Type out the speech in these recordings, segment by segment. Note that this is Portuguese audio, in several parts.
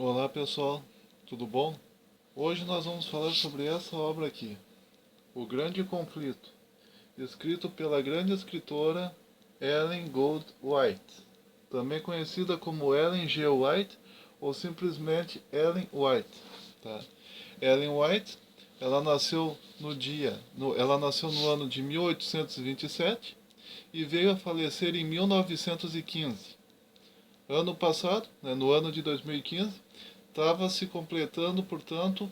Olá pessoal, tudo bom? Hoje nós vamos falar sobre essa obra aqui, O Grande Conflito, escrito pela grande escritora Ellen Gold White, também conhecida como Ellen G. White ou simplesmente Ellen White. Tá? Ellen White, ela nasceu no ano de 1827 e veio a falecer em 1915. Ano passado, no ano de 2015, estava se completando, portanto,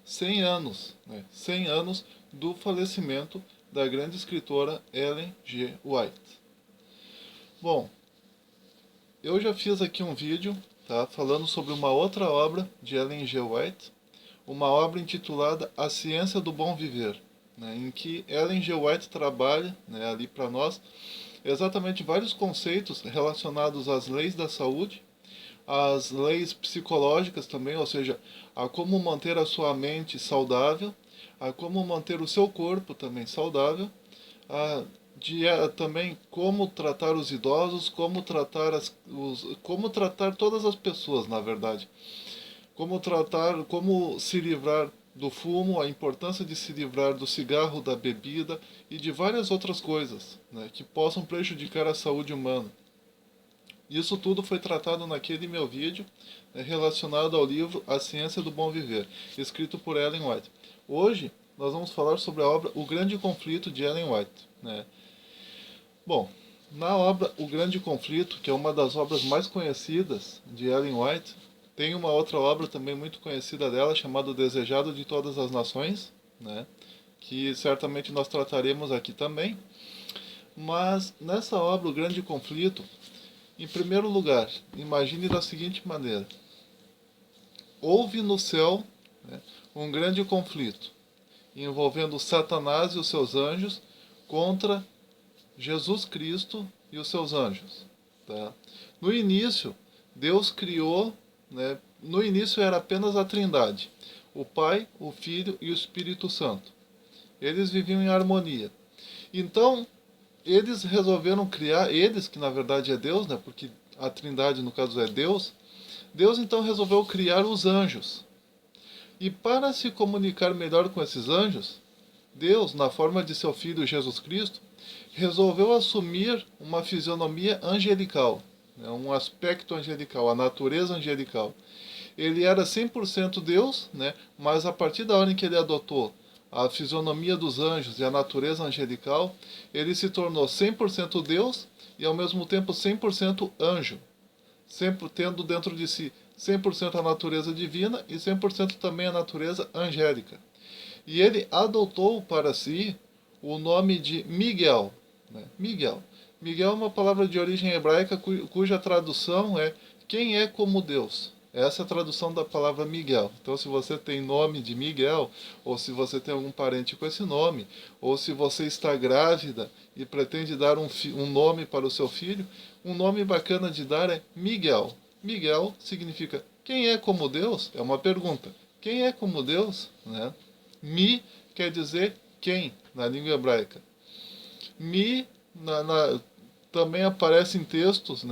100 anos, 100 anos do falecimento da grande escritora Ellen G. White. Bom, eu já fiz aqui um vídeo, tá, falando sobre uma outra obra de Ellen G. White, uma obra intitulada A Ciência do Bom Viver, em que Ellen G. White trabalha, ali para nós, exatamente vários conceitos relacionados às leis da saúde, às leis psicológicas também, ou seja, a como manter a sua mente saudável, a como manter o seu corpo também saudável, também como tratar os idosos, como tratar todas as pessoas, na verdade, como se livrar do fumo, a importância de se livrar do cigarro, da bebida e de várias outras coisas, que possam prejudicar a saúde humana. Isso tudo foi tratado naquele meu vídeo, relacionado ao livro A Ciência do Bom Viver, escrito por Ellen White. Hoje nós vamos falar sobre a obra O Grande Conflito de Ellen White. Bom, na obra O Grande Conflito, que é uma das obras mais conhecidas de Ellen White, tem uma outra obra também muito conhecida dela, chamada O Desejado de Todas as Nações, que certamente nós trataremos aqui também. Mas nessa obra, O Grande Conflito, em primeiro lugar, imagine da seguinte maneira: houve no céu, um grande conflito envolvendo Satanás e os seus anjos contra Jesus Cristo e os seus anjos. Tá? No início, Deus criou, no início era apenas a Trindade, o Pai, o Filho e o Espírito Santo. Eles viviam em harmonia. Então, eles resolveram criar, eles que na verdade é Deus, porque a Trindade no caso é Deus, Deus então resolveu criar os anjos. E para se comunicar melhor com esses anjos, Deus, na forma de seu Filho Jesus Cristo, resolveu assumir uma fisionomia angelical, um aspecto angelical, a natureza angelical. Ele era 100% Deus, mas a partir da hora em que ele adotou a fisionomia dos anjos e a natureza angelical, ele se tornou 100% Deus e ao mesmo tempo 100% anjo, sempre tendo dentro de si 100% a natureza divina e 100% também a natureza angélica. E ele adotou para si o nome de Miguel. Miguel. Miguel é uma palavra de origem hebraica cuja tradução é quem é como Deus. Essa é a tradução da palavra Miguel. Então, se você tem nome de Miguel, ou se você tem algum parente com esse nome, ou se você está grávida e pretende dar um nome para o seu filho, um nome bacana de dar é Miguel. Miguel significa quem é como Deus? É uma pergunta. Quem é como Deus? Mi quer dizer quem, na língua hebraica. Mi também aparece em textos,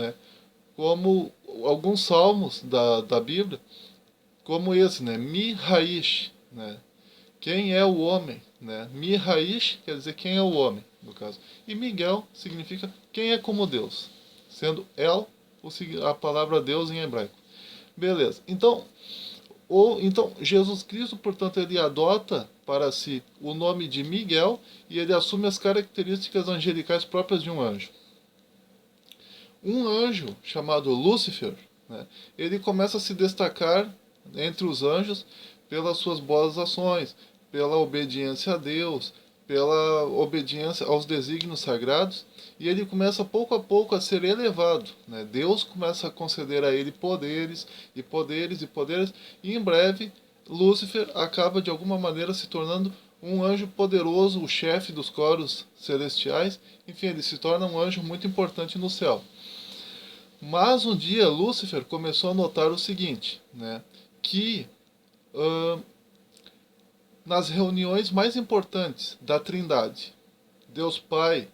como alguns salmos da Bíblia, como esse, Mi Raish, quem é o homem, Mi Raish quer dizer quem é o homem, no caso. E Miguel significa quem é como Deus, sendo El a palavra Deus em hebraico. Beleza, então Jesus Cristo, portanto, ele adota para si o nome de Miguel e ele assume as características angelicais próprias de um anjo. Um anjo chamado Lúcifer, ele começa a se destacar entre os anjos pelas suas boas ações, pela obediência a Deus, pela obediência aos desígnios sagrados, e ele começa pouco a pouco a ser elevado. Deus começa a conceder a ele poderes, e poderes, e poderes, e em breve Lúcifer acaba de alguma maneira se tornando um anjo poderoso, o chefe dos coros celestiais. Enfim, ele se torna um anjo muito importante no céu. Mas um dia Lúcifer começou a notar o seguinte, que nas reuniões mais importantes da Trindade, Deus Pai,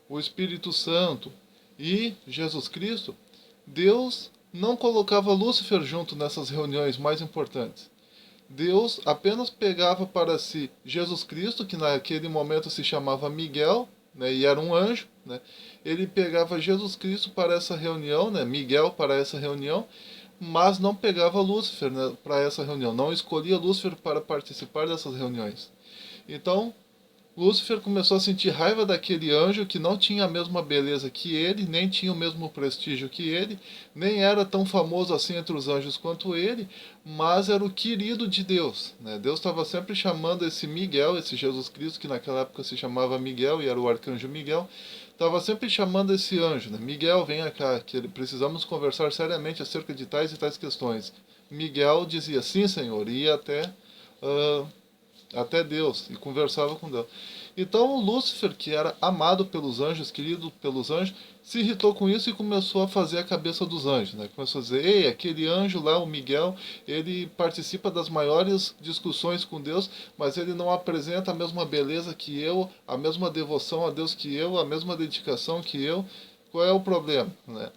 o Espírito Santo e Jesus Cristo, Deus não colocava Lúcifer junto nessas reuniões mais importantes. Deus apenas pegava para si Jesus Cristo, que naquele momento se chamava Miguel, né, e era um anjo, né? Ele pegava Jesus Cristo para essa reunião, né, Miguel para essa reunião, mas não pegava Lúcifer, né, para essa reunião, não escolhia Lúcifer para participar dessas reuniões. Então, Lúcifer começou a sentir raiva daquele anjo que não tinha a mesma beleza que ele, nem tinha o mesmo prestígio que ele, nem era tão famoso assim entre os anjos quanto ele, mas era o querido de Deus, né? Deus estava sempre chamando esse Miguel, esse Jesus Cristo, que naquela época se chamava Miguel e era o arcanjo Miguel, estava sempre chamando esse anjo, né? Miguel, venha cá, que precisamos conversar seriamente acerca de tais e tais questões. Miguel dizia, sim, Senhor, e ia uh, até Deus, e conversava com Deus. Então Lúcifer, que era amado pelos anjos, querido pelos anjos, se irritou com isso e começou a fazer a cabeça dos anjos, né? Começou a dizer, ei, aquele anjo lá, o Miguel, ele participa das maiores discussões com Deus, mas ele não apresenta a mesma beleza que eu, a mesma devoção a Deus que eu, a mesma dedicação que eu. Qual é o problema, né?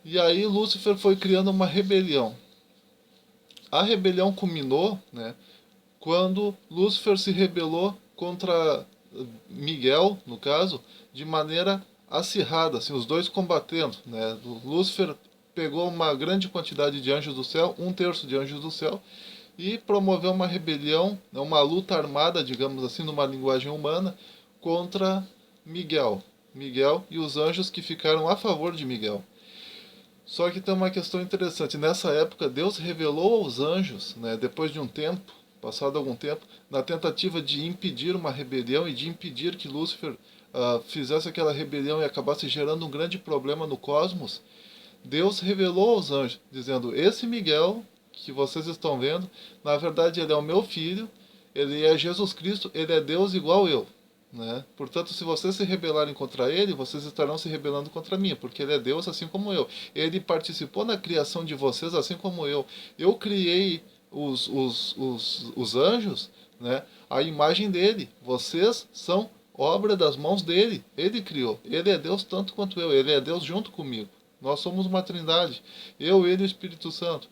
E aí Lúcifer foi criando uma rebelião. A rebelião culminou, né, quando Lúcifer se rebelou contra Miguel, no caso, de maneira acirrada, assim, os dois combatendo, né? Lúcifer pegou uma grande quantidade de anjos do céu, um terço de anjos do céu, e promoveu uma rebelião, uma luta armada, digamos assim, numa linguagem humana, contra Miguel. Miguel e os anjos que ficaram a favor de Miguel. Só que tem uma questão interessante. Nessa época, Deus revelou aos anjos, né, depois de um tempo, passado algum tempo, na tentativa de impedir uma rebelião e de impedir que Lúcifer fizesse aquela rebelião e acabasse gerando um grande problema no cosmos, Deus revelou aos anjos, dizendo: esse Miguel que vocês estão vendo, na verdade ele é o meu filho, ele é Jesus Cristo, ele é Deus igual eu. Né? Portanto, se vocês se rebelarem contra ele, vocês estarão se rebelando contra mim, porque ele é Deus assim como eu. Ele participou na criação de vocês assim como eu. Eu criei os anjos, né, a imagem dele. Vocês são obra das mãos dele. Ele criou. Ele é Deus tanto quanto eu. Ele é Deus junto comigo. Nós somos uma trindade. Eu, ele e o Espírito Santo.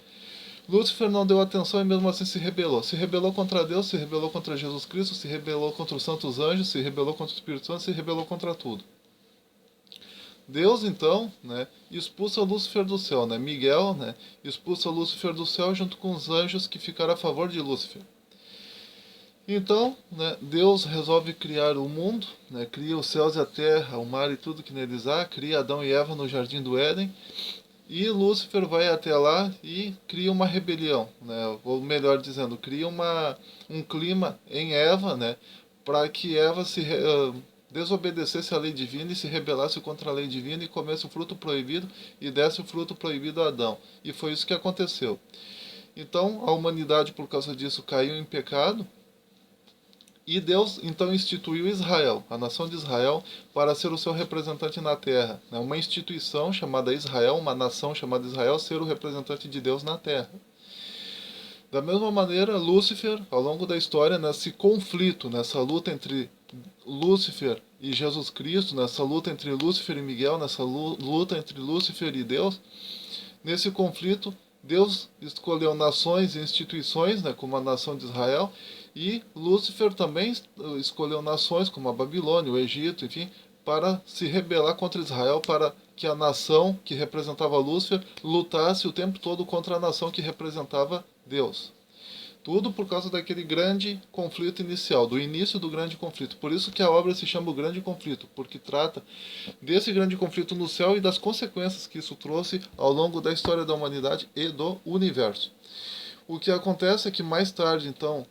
Lúcifer não deu atenção e mesmo assim se rebelou. Se rebelou contra Deus, se rebelou contra Jesus Cristo, se rebelou contra os santos anjos, se rebelou contra o Espírito Santo, se rebelou contra tudo. Deus, então, né, expulsa Lúcifer do céu. Né? Miguel, né, expulsa Lúcifer do céu junto com os anjos que ficaram a favor de Lúcifer. Então, né, Deus resolve criar o mundo, né, cria os céus e a terra, o mar e tudo que neles há, cria Adão e Eva no jardim do Éden, e Lúcifer vai até lá e cria uma rebelião, né, ou melhor dizendo, cria um clima em Eva, né, para que Eva desobedecesse à lei divina e se rebelasse contra a lei divina e comesse o fruto proibido e desse o fruto proibido a Adão. E foi isso que aconteceu. Então, a humanidade, por causa disso, caiu em pecado. E Deus então instituiu Israel, a nação de Israel, para ser o seu representante na terra. Uma instituição chamada Israel, uma nação chamada Israel, ser o representante de Deus na terra. Da mesma maneira, Lúcifer, ao longo da história, nesse conflito, nessa luta entre Lúcifer e Jesus Cristo, nessa luta entre Lúcifer e Miguel, nessa luta entre Lúcifer e Deus, nesse conflito, Deus escolheu nações e instituições, né, como a nação de Israel, e Lúcifer também escolheu nações como a Babilônia, o Egito, enfim, para se rebelar contra Israel, para que a nação que representava Lúcifer lutasse o tempo todo contra a nação que representava Deus. Tudo por causa daquele grande conflito inicial, do início do grande conflito. Por isso que a obra se chama O Grande Conflito, porque trata desse grande conflito no céu e das consequências que isso trouxe ao longo da história da humanidade e do universo. O que acontece é que mais tarde, então,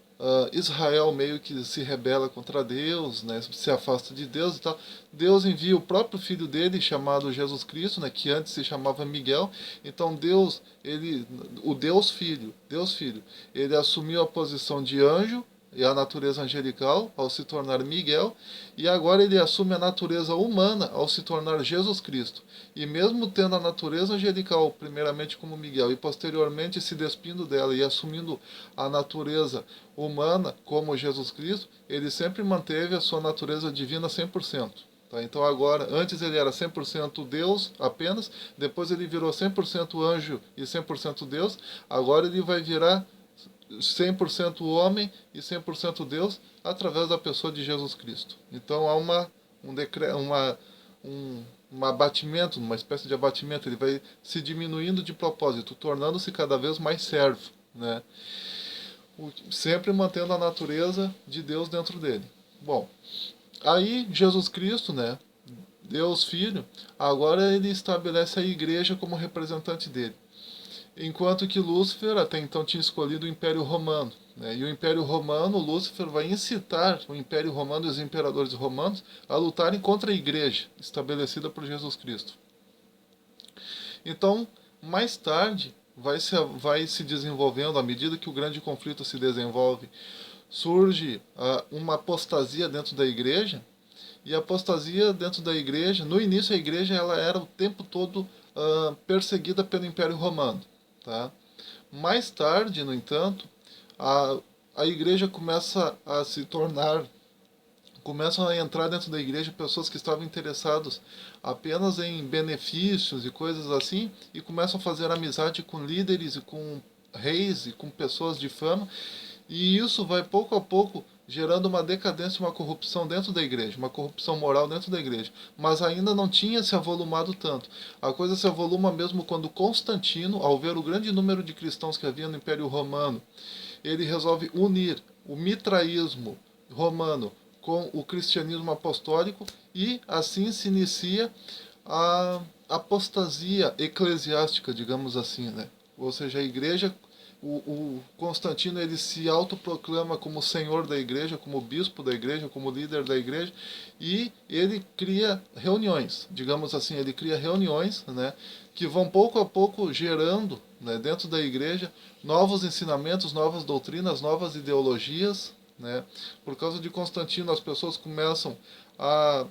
Israel meio que se rebela contra Deus, né, se afasta de Deus e tal. Deus envia o próprio filho dele, chamado Jesus Cristo, né, que antes se chamava Miguel. Então Deus, o Deus Filho, ele assumiu a posição de anjo e a natureza angelical ao se tornar Miguel, e agora ele assume a natureza humana ao se tornar Jesus Cristo. E mesmo tendo a natureza angelical primeiramente como Miguel e posteriormente se despindo dela e assumindo a natureza humana como Jesus Cristo, ele sempre manteve a sua natureza divina 100%. Tá? Então agora, antes ele era 100% Deus apenas, depois ele virou 100% anjo e 100% Deus, agora ele vai virar 100% homem e 100% Deus através da pessoa de Jesus Cristo. Então há um abatimento, uma espécie de abatimento, ele vai se diminuindo de propósito, tornando-se cada vez mais servo, né? Sempre mantendo a natureza de Deus dentro dele. Bom, aí Jesus Cristo, né, Deus Filho, agora ele estabelece a igreja como representante dele. Enquanto que Lúcifer até então tinha escolhido o Império Romano. Né? E o Império Romano, Lúcifer vai incitar o Império Romano e os imperadores romanos a lutarem contra a igreja estabelecida por Jesus Cristo. Então, mais tarde, vai se desenvolvendo, à medida que o grande conflito se desenvolve, surge uma apostasia dentro da igreja. E a apostasia dentro da igreja, no início a igreja ela era o tempo todo perseguida pelo Império Romano. Tá? Mais tarde, no entanto, a igreja começa a se tornar, começam a entrar dentro da igreja pessoas que estavam interessadas apenas em benefícios e coisas assim, e começam a fazer amizade com líderes e com reis e com pessoas de fama, e isso vai pouco a pouco gerando uma decadência, uma corrupção dentro da igreja, uma corrupção moral dentro da igreja. Mas ainda não tinha se avolumado tanto. A coisa se avoluma mesmo quando Constantino, ao ver o grande número de cristãos que havia no Império Romano, ele resolve unir o mitraísmo romano com o cristianismo apostólico, e assim se inicia a apostasia eclesiástica, digamos assim, né? Ou seja, a igreja, o Constantino, ele se autoproclama como senhor da igreja, como bispo da igreja, como líder da igreja, e ele cria reuniões, digamos assim, ele cria reuniões, né, que vão pouco a pouco gerando, né, dentro da igreja novos ensinamentos, novas doutrinas, novas ideologias, né? Por causa de Constantino, as pessoas começam a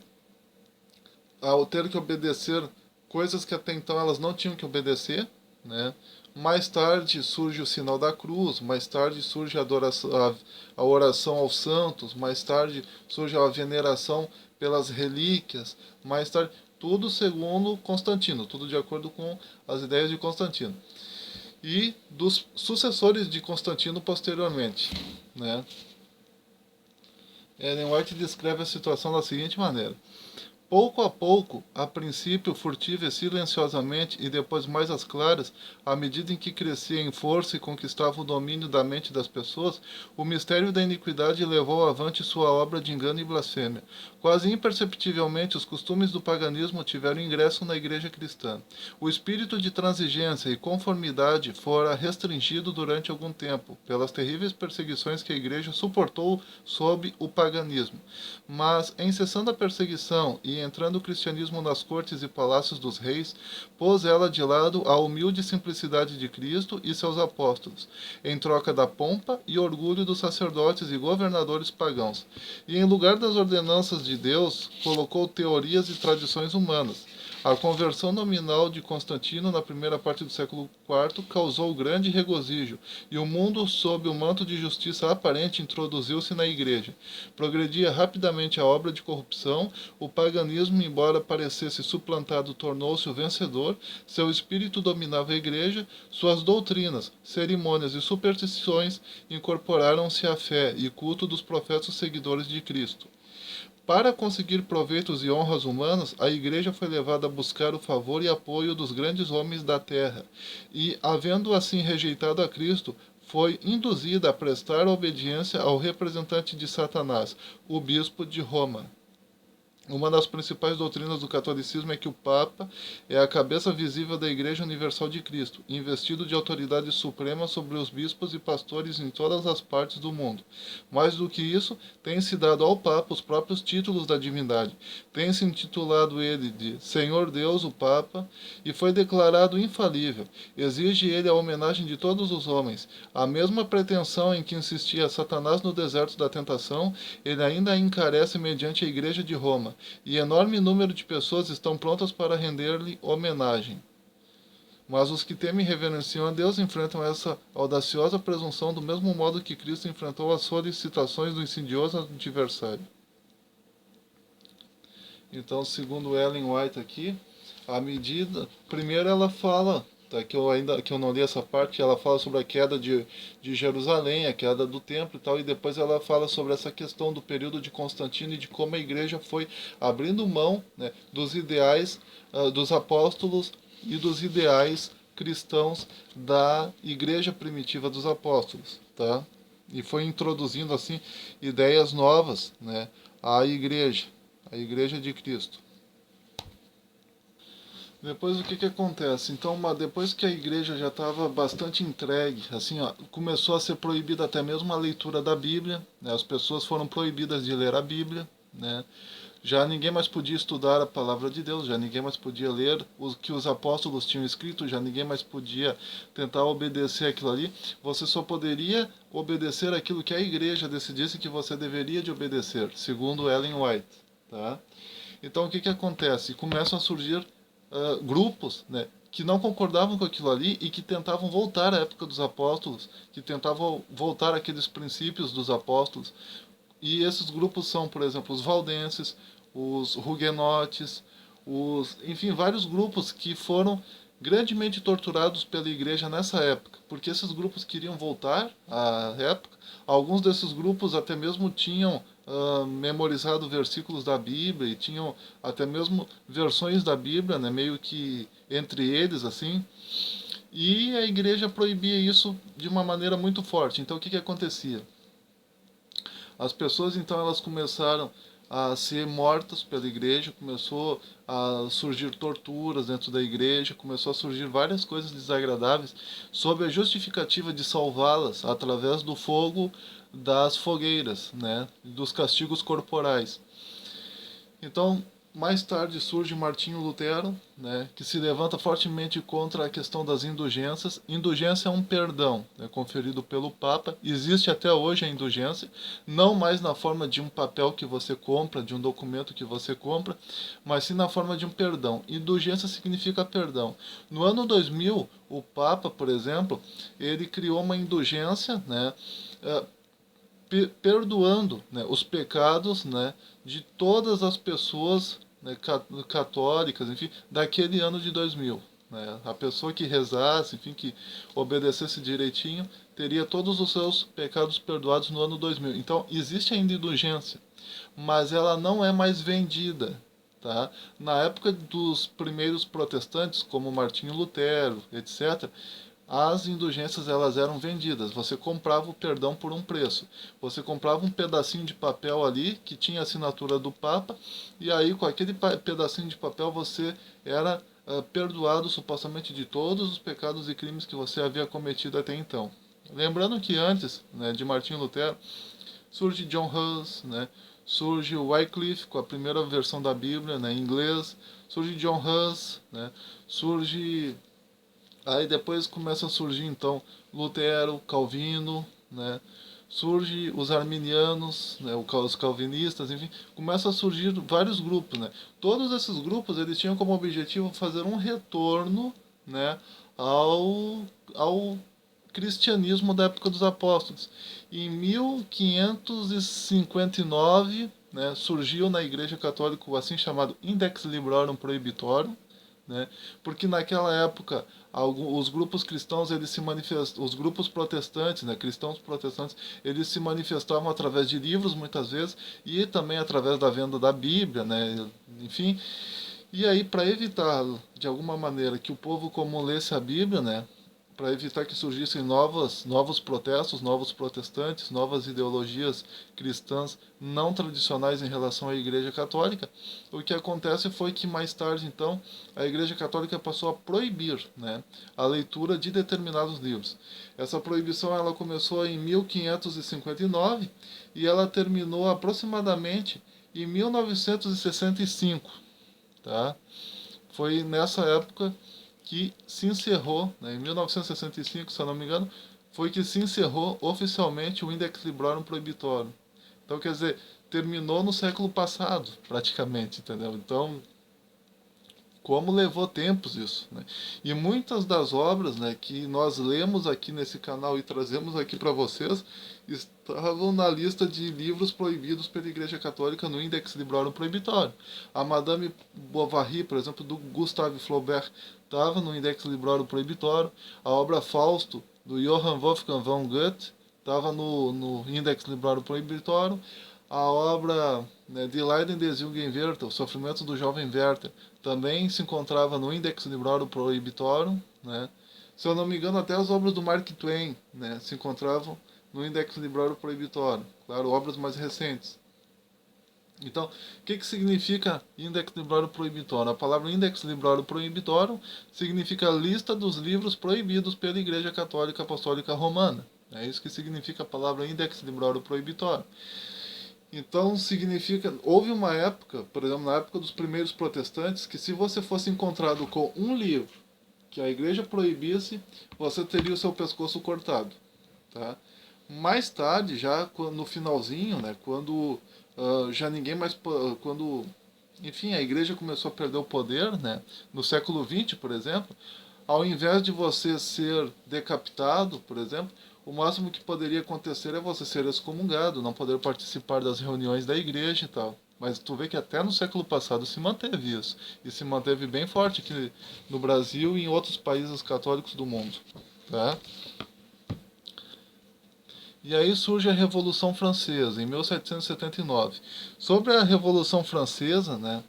ter que obedecer coisas que até então elas não tinham que obedecer, né? Mais tarde surge o sinal da cruz, mais tarde surge a oração aos santos, mais tarde surge a veneração pelas relíquias, mais tarde, tudo segundo Constantino, tudo de acordo com as ideias de Constantino. E dos sucessores de Constantino posteriormente, né? Ellen White descreve a situação da seguinte maneira: pouco a pouco, a princípio furtiva e silenciosamente, e depois mais às claras, à medida em que crescia em força e conquistava o domínio da mente das pessoas, o mistério da iniquidade levou avante sua obra de engano e blasfêmia. Quase imperceptivelmente, os costumes do paganismo tiveram ingresso na igreja cristã. O espírito de transigência e conformidade fora restringido durante algum tempo, pelas terríveis perseguições que a igreja suportou sob o paganismo. Mas, em cessando a perseguição e entrando o cristianismo nas cortes e palácios dos reis, pôs ela de lado a humilde simplicidade de Cristo e seus apóstolos, em troca da pompa e orgulho dos sacerdotes e governadores pagãos, e em lugar das ordenanças de Deus, colocou teorias e tradições humanas. A conversão nominal de Constantino na primeira parte do século IV causou grande regozijo, e o mundo, sob o manto de justiça aparente, introduziu-se na igreja. Progredia rapidamente a obra de corrupção, o paganismo, embora parecesse suplantado, tornou-se o vencedor, seu espírito dominava a igreja, suas doutrinas, cerimônias e superstições incorporaram-se à fé e culto dos profetas seguidores de Cristo. Para conseguir proveitos e honras humanas, a igreja foi levada a buscar o favor e apoio dos grandes homens da terra, e, havendo assim rejeitado a Cristo, foi induzida a prestar obediência ao representante de Satanás, o bispo de Roma. Uma das principais doutrinas do catolicismo é que o Papa é a cabeça visível da Igreja Universal de Cristo, investido de autoridade suprema sobre os bispos e pastores em todas as partes do mundo. Mais do que isso, tem-se dado ao Papa os próprios títulos da divindade. Tem-se intitulado ele de Senhor Deus, o Papa, e foi declarado infalível. Exige ele a homenagem de todos os homens. A mesma pretensão em que insistia Satanás no deserto da tentação, ele ainda a encarece mediante a Igreja de Roma, e enorme número de pessoas estão prontas para render-lhe homenagem. Mas os que temem e reverenciam a Deus enfrentam essa audaciosa presunção do mesmo modo que Cristo enfrentou as solicitações do insidioso adversário. Então, segundo Ellen White aqui, a medida, primeiro ela fala, tá, que eu não li essa parte, ela fala sobre a queda de Jerusalém, a queda do templo e tal, e depois ela fala sobre essa questão do período de Constantino e de como a igreja foi abrindo mão, né, dos ideais dos apóstolos e dos ideais cristãos da igreja primitiva dos apóstolos, tá? E foi introduzindo assim ideias novas, né, à igreja, a igreja de Cristo. Depois o que que acontece? Então, depois que a igreja já estava bastante entregue, assim, ó, começou a ser proibida até mesmo a leitura da Bíblia, né? As pessoas foram proibidas de ler a Bíblia, né? Já ninguém mais podia estudar a palavra de Deus, já ninguém mais podia ler o que os apóstolos tinham escrito, já ninguém mais podia tentar obedecer aquilo ali. Você só poderia obedecer aquilo que a igreja decidisse que você deveria de obedecer, segundo Ellen White, tá? Então o que que acontece? Começam a surgir grupos, né, que não concordavam com aquilo ali e que tentavam voltar à época dos apóstolos, que tentavam voltar àqueles princípios dos apóstolos. E esses grupos são, por exemplo, os valdenses, os huguenotes, enfim, vários grupos que foram grandemente torturados pela igreja nessa época, porque esses grupos queriam voltar à época. Alguns desses grupos até mesmo tinham memorizado versículos da Bíblia e tinham até mesmo versões da Bíblia, né, meio que entre eles assim. E a igreja proibia isso de uma maneira muito forte. Então o que que acontecia? As pessoas então elas começaram a ser mortas pela igreja, começou a surgir torturas dentro da igreja, começou a surgir várias coisas desagradáveis, sob a justificativa de salvá-las através do fogo das fogueiras, né, dos castigos corporais. Então, mais tarde surge Martinho Lutero, né, que se levanta fortemente contra a questão das indulgências. Indulgência é um perdão, né, conferido pelo Papa. Existe até hoje a indulgência, não mais na forma de um papel que você compra, de um documento que você compra, mas sim na forma de um perdão. Indulgência significa perdão. No ano 2000, o Papa, por exemplo, ele criou uma indulgência, né, perdoando, né, os pecados, né, de todas as pessoas, né, católicas, enfim, daquele ano de 2000. Né? A pessoa que rezasse, enfim, que obedecesse direitinho, teria todos os seus pecados perdoados no ano 2000. Então, existe ainda indulgência, mas ela não é mais vendida. Tá? Na época dos primeiros protestantes, como Martinho Lutero, etc., as indulgências elas eram vendidas. Você comprava o perdão por um preço. Você comprava um pedacinho de papel ali que tinha a assinatura do Papa e aí com aquele pedacinho de papel você era perdoado supostamente de todos os pecados e crimes que você havia cometido até então. Lembrando que antes, né, de Martinho Lutero surge John Hus, né, surge Wycliffe com a primeira versão da Bíblia, né, em inglês, surge John Hus, né, surge. Aí depois começa a surgir então Lutero, Calvino, né? Surge os arminianos, né? Os calvinistas, enfim, começa a surgir vários grupos, né? Todos esses grupos eles tinham como objetivo fazer um retorno, né, ao cristianismo da época dos apóstolos. Em 1559, né, surgiu na Igreja Católica o assim chamado Index Librorum Prohibitorum, né? Porque naquela época os grupos cristãos eles se manifestam, os grupos protestantes, né, cristãos protestantes, eles se manifestavam através de livros muitas vezes e também através da venda da Bíblia, né, enfim. E aí para evitar de alguma maneira que o povo comum lesse a Bíblia, né, para evitar que surgissem novos protestos, novos protestantes, novas ideologias cristãs não tradicionais em relação à Igreja Católica, o que acontece foi que mais tarde, então, a Igreja Católica passou a proibir, né, a leitura de determinados livros. Essa proibição ela começou em 1559 e ela terminou aproximadamente em 1965, tá? Foi nessa época que se encerrou, né, em 1965, se eu não me engano, foi que se encerrou oficialmente o Index Librorum Prohibitorum. Então, quer dizer, terminou no século passado, praticamente, entendeu? Então, Como levou tempos isso, né? E muitas das obras, né, que nós lemos aqui nesse canal e trazemos aqui para vocês estavam na lista de livros proibidos pela Igreja Católica no Index Librorum Prohibitório. A Madame Bovary, por exemplo, do Gustave Flaubert, estava no Index Librorum Prohibitório. A obra Fausto, do Johann Wolfgang von Goethe, estava no Index Librorum Prohibitório. A obra, né, de Leiden des Jungen Werther, O Sofrimento do Jovem Werther, também se encontrava no Index Librorum Prohibitorum, né? Se eu não me engano, até as obras do Mark Twain, né, se encontravam no Index Librorum Prohibitorum. Claro, obras mais recentes. Então, o que significa Index Librorum Prohibitorum? A palavra Index Librorum Prohibitorum significa lista dos livros proibidos pela Igreja Católica Apostólica Romana. É isso que significa a palavra Index Librorum Prohibitorum. Então significa, houve uma época, por exemplo, na época dos primeiros protestantes, que se você fosse encontrado com um livro que a igreja proibisse, você teria o seu pescoço cortado, tá? Mais tarde, já no finalzinho, né, quando já ninguém mais, quando, enfim, a igreja começou a perder o poder, né, no século XX, por exemplo, ao invés de você ser decapitado, por exemplo, o máximo que poderia acontecer é você ser excomungado, não poder participar das reuniões da igreja e tal. Mas tu vê que até no século passado se manteve isso. E se manteve bem forte aqui no Brasil e em outros países católicos do mundo. Tá? E aí surge a Revolução Francesa, em 1779. Sobre a Revolução Francesa, né,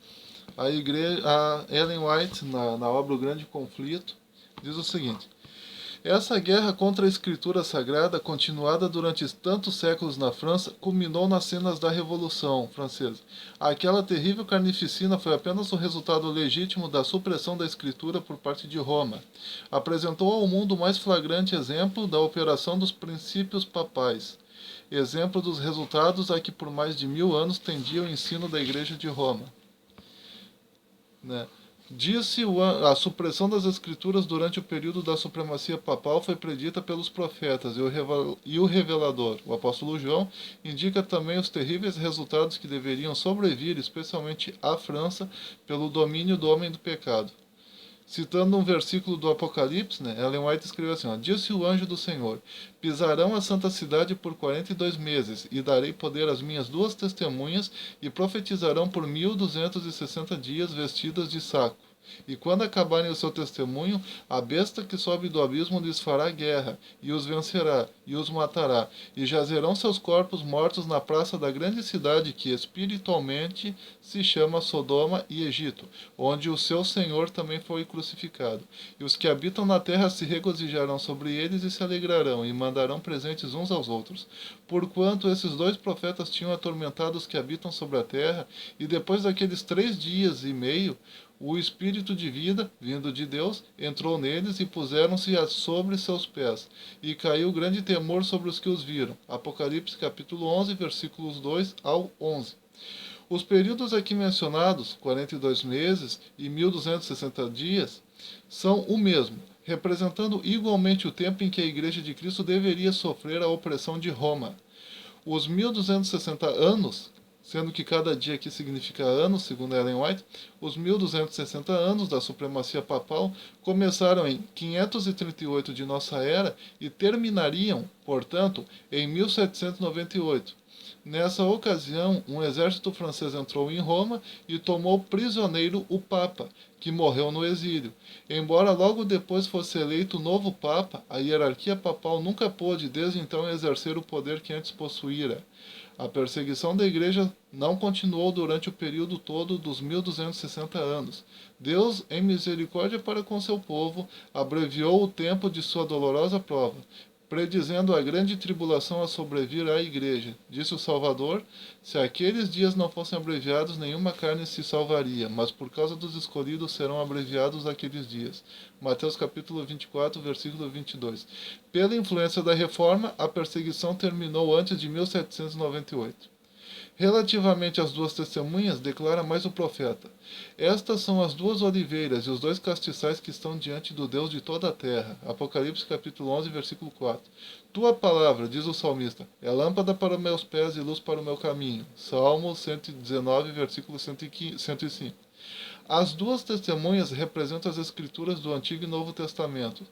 a Ellen White, na obra O Grande Conflito, diz o seguinte: essa guerra contra a escritura sagrada, continuada durante tantos séculos na França, culminou nas cenas da Revolução Francesa. Aquela terrível carnificina foi apenas o resultado legítimo da supressão da escritura por parte de Roma. Apresentou ao mundo o mais flagrante exemplo da operação dos princípios papais, exemplo dos resultados a que por mais de 1000 anos tendia o ensino da Igreja de Roma. Né? Disse a supressão das escrituras durante o período da supremacia papal foi predita pelos profetas, e o revelador, o apóstolo João, indica também os terríveis resultados que deveriam sobrevir, especialmente à França, pelo domínio do homem do pecado. Citando um versículo do Apocalipse, né, Ellen White escreveu assim: ó, disse o anjo do Senhor: pisarão a santa cidade por 42 meses, e darei poder às minhas 2 testemunhas, e profetizarão por 1260 dias vestidas de saco. E quando acabarem o seu testemunho, a besta que sobe do abismo lhes fará guerra, e os vencerá, e os matará, e jazerão seus corpos mortos na praça da grande cidade que espiritualmente se chama Sodoma e Egito, onde o seu Senhor também foi crucificado. E os que habitam na terra se regozijarão sobre eles e se alegrarão, e mandarão presentes uns aos outros. Porquanto esses 2 profetas tinham atormentado os que habitam sobre a terra, e depois daqueles 3 dias e meio, o Espírito de vida, vindo de Deus, entrou neles e puseram-se sobre seus pés. E caiu grande temor sobre os que os viram. Apocalipse capítulo 11, versículos 2 ao 11. Os períodos aqui mencionados, 42 meses e 1260 dias, são o mesmo, representando igualmente o tempo em que a Igreja de Cristo deveria sofrer a opressão de Roma. Os 1260 anos, sendo que cada dia aqui significa ano, segundo Ellen White, os 1260 anos da supremacia papal começaram em 538 de nossa era e terminariam, portanto, em 1798. Nessa ocasião, um exército francês entrou em Roma e tomou prisioneiro o Papa, que morreu no exílio. Embora logo depois fosse eleito o novo Papa, a hierarquia papal nunca pôde desde então exercer o poder que antes possuíra. A perseguição da Igreja não continuou durante o período todo dos 1260 anos. Deus, em misericórdia para com seu povo, abreviou o tempo de sua dolorosa prova, predizendo a grande tribulação a sobrevir à Igreja. Disse o Salvador: se aqueles dias não fossem abreviados, nenhuma carne se salvaria, mas por causa dos escolhidos serão abreviados aqueles dias. Mateus capítulo 24, versículo 22. Pela influência da Reforma, a perseguição terminou antes de 1798. Relativamente às 2 testemunhas, declara mais o profeta: estas são as 2 oliveiras e os 2 castiçais que estão diante do Deus de toda a terra. Apocalipse capítulo 11, versículo 4. Tua palavra, diz o salmista, é lâmpada para os meus pés e luz para o meu caminho. Salmo 119, versículo 105. As duas testemunhas representam as escrituras do Antigo e Novo Testamento.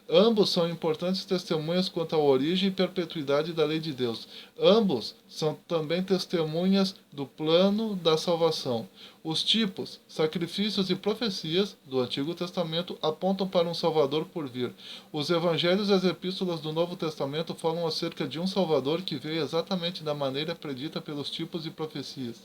Ambos são importantes testemunhas quanto à origem e perpetuidade da lei de Deus. Ambos são também testemunhas do plano da salvação. Os tipos, sacrifícios e profecias do Antigo Testamento apontam para um Salvador por vir. Os evangelhos e as epístolas do Novo Testamento falam acerca de um Salvador que veio exatamente da maneira predita pelos tipos e profecias.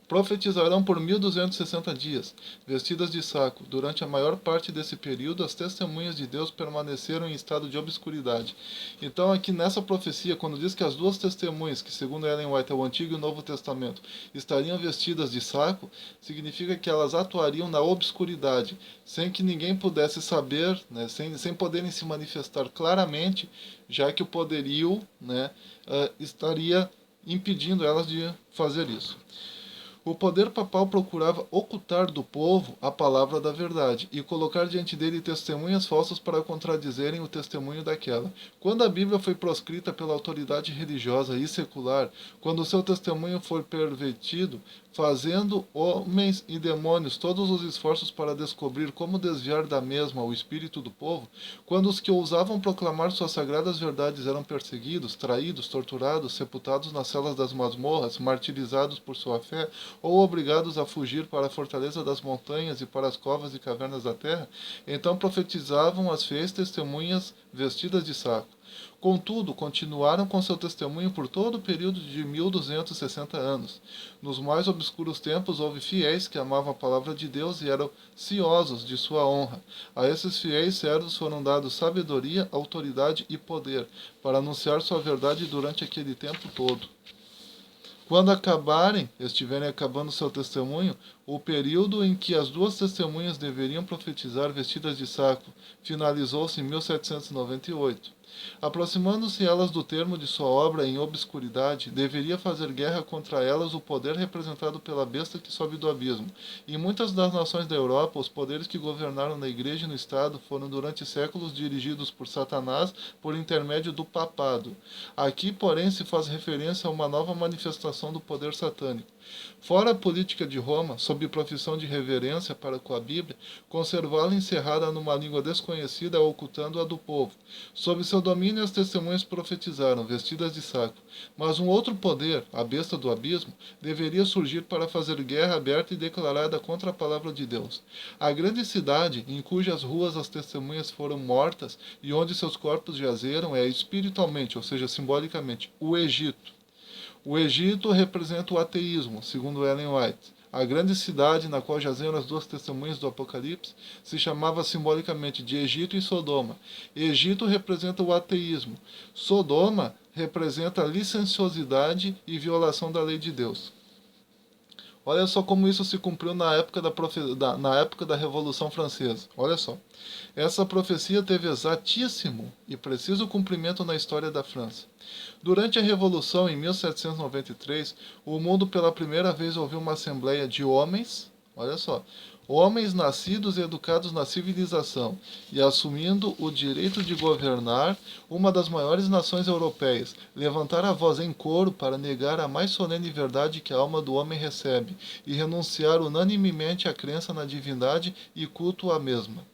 Profetizarão por 1260 dias, vestidas de saco. Durante a maior parte desse período, as testemunhas de Deus permaneceram em estado de obscuridade. Então, aqui nessa profecia, quando diz que as duas testemunhas, que segundo Ellen White é o Antigo e o Novo Testamento, estariam vestidas de saco, significa que elas atuariam na obscuridade, sem que ninguém pudesse saber, né, sem poderem se manifestar claramente, já que o poderio, né, estaria impedindo elas de fazer isso. O poder papal procurava ocultar do povo a palavra da verdade e colocar diante dele testemunhas falsas para contradizerem o testemunho daquela. Quando a Bíblia foi proscrita pela autoridade religiosa e secular, quando o seu testemunho foi pervertido, fazendo homens e demônios todos os esforços para descobrir como desviar da mesma o espírito do povo, quando os que ousavam proclamar suas sagradas verdades eram perseguidos, traídos, torturados, sepultados nas celas das masmorras, martirizados por sua fé, ou obrigados a fugir para a fortaleza das montanhas e para as covas e cavernas da terra, então profetizavam as fiéis testemunhas vestidas de saco. Contudo, continuaram com seu testemunho por todo o período de 1260 anos. Nos mais obscuros tempos houve fiéis que amavam a palavra de Deus e eram ciosos de sua honra. A esses fiéis servos foram dados sabedoria, autoridade e poder para anunciar sua verdade durante aquele tempo todo. Quando estiverem acabando seu testemunho, o período em que as duas testemunhas deveriam profetizar vestidas de saco finalizou-se em 1798. Aproximando-se elas do termo de sua obra em obscuridade, deveria fazer guerra contra elas o poder representado pela besta que sobe do abismo. Em muitas das nações da Europa, os poderes que governaram na igreja e no Estado foram durante séculos dirigidos por Satanás por intermédio do papado. Aqui, porém, se faz referência a uma nova manifestação do poder satânico. Fora a política de Roma, sob profissão de reverência para com a Bíblia, conservá-la encerrada numa língua desconhecida, ocultando-a do povo. Sob seu domínio, as testemunhas profetizaram, vestidas de saco. Mas um outro poder, a besta do abismo, deveria surgir para fazer guerra aberta e declarada contra a palavra de Deus. A grande cidade, em cujas ruas as testemunhas foram mortas e onde seus corpos jazeram, é espiritualmente, ou seja, simbolicamente, o Egito. O Egito representa o ateísmo, segundo Ellen White. A grande cidade na qual jazeram as duas testemunhas do Apocalipse se chamava simbolicamente de Egito e Sodoma. Egito representa o ateísmo. Sodoma representa a licenciosidade e violação da lei de Deus. Olha só como isso se cumpriu na época na época da Revolução Francesa. Olha só. Essa profecia teve exatíssimo e preciso cumprimento na história da França. Durante a Revolução, em 1793, o mundo pela primeira vez ouviu uma assembleia de homens, olha só, homens nascidos e educados na civilização e assumindo o direito de governar uma das maiores nações europeias, levantar a voz em coro para negar a mais solene verdade que a alma do homem recebe e renunciar unanimemente à crença na divindade e culto à mesma.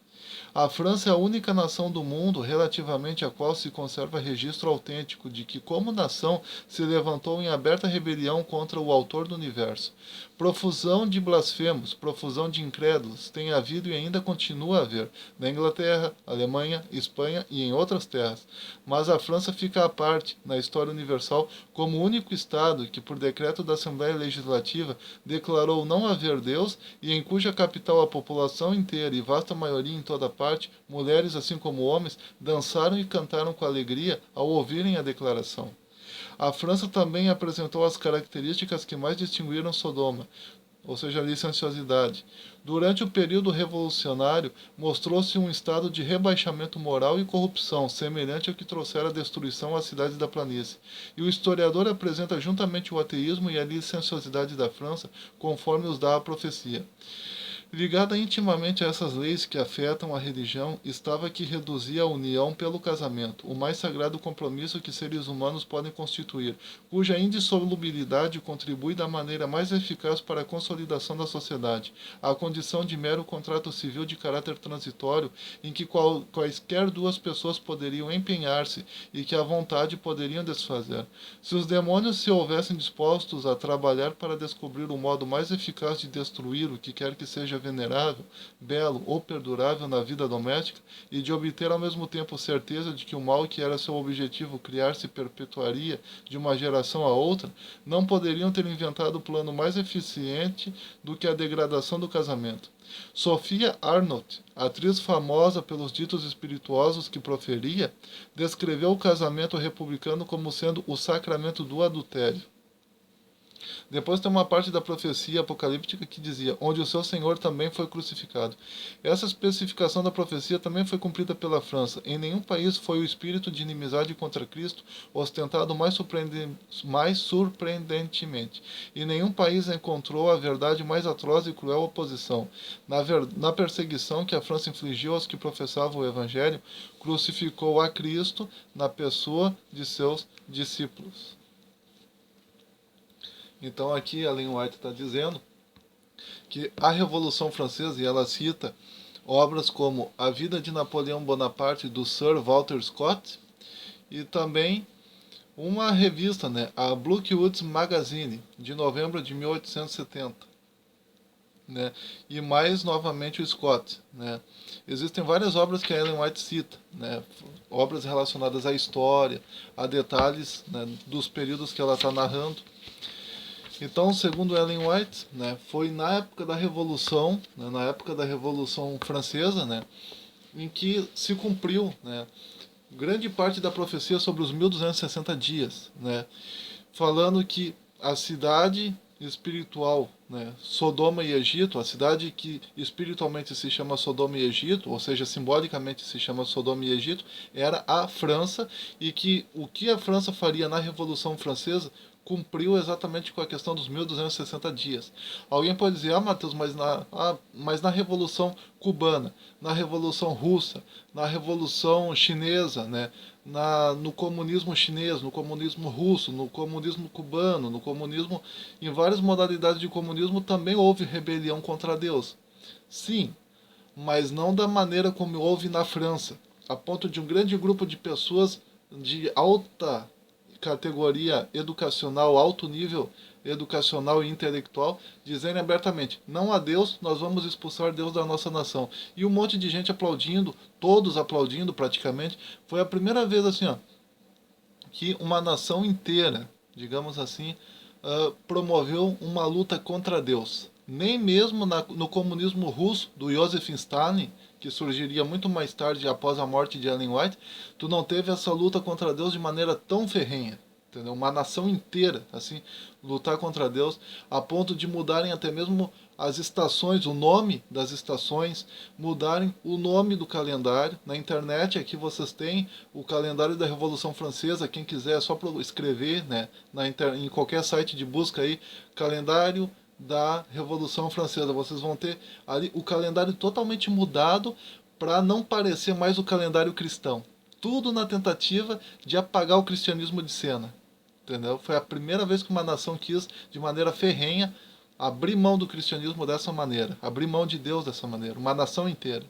A França é a única nação do mundo relativamente à qual se conserva registro autêntico de que, como nação, se levantou em aberta rebelião contra o autor do universo. Profusão de blasfemos, profusão de incrédulos tem havido e ainda continua a haver na Inglaterra, Alemanha, Espanha e em outras terras. Mas a França fica à parte, na história universal, como o único Estado que, por decreto da Assembleia Legislativa, declarou não haver Deus e em cuja capital a população inteira e vasta maioria em toda parte, mulheres assim como homens, dançaram e cantaram com alegria ao ouvirem a declaração. A França também apresentou as características que mais distinguiram Sodoma, ou seja, a licenciosidade. Durante o período revolucionário, mostrou-se um estado de rebaixamento moral e corrupção, semelhante ao que trouxera a destruição às cidades da planície. E o historiador apresenta juntamente o ateísmo e a licenciosidade da França, conforme os dá a profecia. Ligada intimamente a essas leis que afetam a religião estava que reduzia a união pelo casamento, o mais sagrado compromisso que seres humanos podem constituir, cuja indissolubilidade contribui da maneira mais eficaz para a consolidação da sociedade, à condição de mero contrato civil de caráter transitório, em que quaisquer duas pessoas poderiam empenhar-se e que à vontade poderiam desfazer. Se os demônios se houvessem dispostos a trabalhar para descobrir o modo mais eficaz de destruir o que quer que seja venerável, belo ou perdurável na vida doméstica, e de obter ao mesmo tempo certeza de que o mal que era seu objetivo criar se perpetuaria de uma geração a outra, não poderiam ter inventado o plano mais eficiente do que a degradação do casamento. Sophia Arnold, atriz famosa pelos ditos espirituosos que proferia, descreveu o casamento republicano como sendo o sacramento do adultério. Depois tem uma parte da profecia apocalíptica que dizia, onde o seu Senhor também foi crucificado. Essa especificação da profecia também foi cumprida pela França. Em nenhum país foi o espírito de inimizade contra Cristo ostentado mais surpreendentemente. E nenhum país encontrou a verdade mais atroz e cruel oposição. Na perseguição que a França infligiu aos que professavam o Evangelho, crucificou a Cristo na pessoa de seus discípulos. Então aqui Ellen White está dizendo que a Revolução Francesa, e ela cita obras como A Vida de Napoleão Bonaparte, do Sir Walter Scott, e também uma revista, né, a Brookwoods Magazine, de novembro de 1870. Né, e mais novamente o Scott. Né. Existem várias obras que a Ellen White cita, né, obras relacionadas à história, a detalhes, né, dos períodos que ela está narrando. Então, segundo Ellen White, né, foi na época da Revolução, né, na época da Revolução Francesa, né, em que se cumpriu, né, grande parte da profecia sobre os 1260 dias, né, falando que a cidade espiritual, né, Sodoma e Egito, a cidade que espiritualmente se chama Sodoma e Egito, ou seja, simbolicamente se chama Sodoma e Egito, era a França, e que o que a França faria na Revolução Francesa cumpriu exatamente com a questão dos 1260 dias. Alguém pode dizer, Matheus, mas na Revolução Cubana, na Revolução Russa, na Revolução Chinesa, né, no comunismo chinês, no comunismo russo, no comunismo cubano, no comunismo, em várias modalidades de comunismo também houve rebelião contra Deus. Sim, mas não da maneira como houve na França, a ponto de um grande grupo de pessoas de alta categoria educacional, alto nível educacional e intelectual, dizendo abertamente, não há Deus, nós vamos expulsar Deus da nossa nação. E um monte de gente aplaudindo, todos aplaudindo praticamente. Foi a primeira vez assim, ó, que uma nação inteira, digamos assim, promoveu uma luta contra Deus. Nem mesmo no comunismo russo, do Joseph Stalin, que surgiria muito mais tarde após a morte de Ellen White, tu não teve essa luta contra Deus de maneira tão ferrenha. Entendeu? Uma nação inteira, assim, lutar contra Deus, a ponto de mudarem até mesmo as estações, o nome das estações, mudarem o nome do calendário. Na internet aqui vocês têm o calendário da Revolução Francesa, quem quiser é só escrever, né, em qualquer site de busca aí, calendário da Revolução Francesa. Vocês vão ter ali o calendário totalmente mudado para não parecer mais o calendário cristão. Tudo na tentativa de apagar o cristianismo de cena. Entendeu? Foi a primeira vez que uma nação quis, de maneira ferrenha, abrir mão do cristianismo dessa maneira, abrir mão de Deus dessa maneira, uma nação inteira.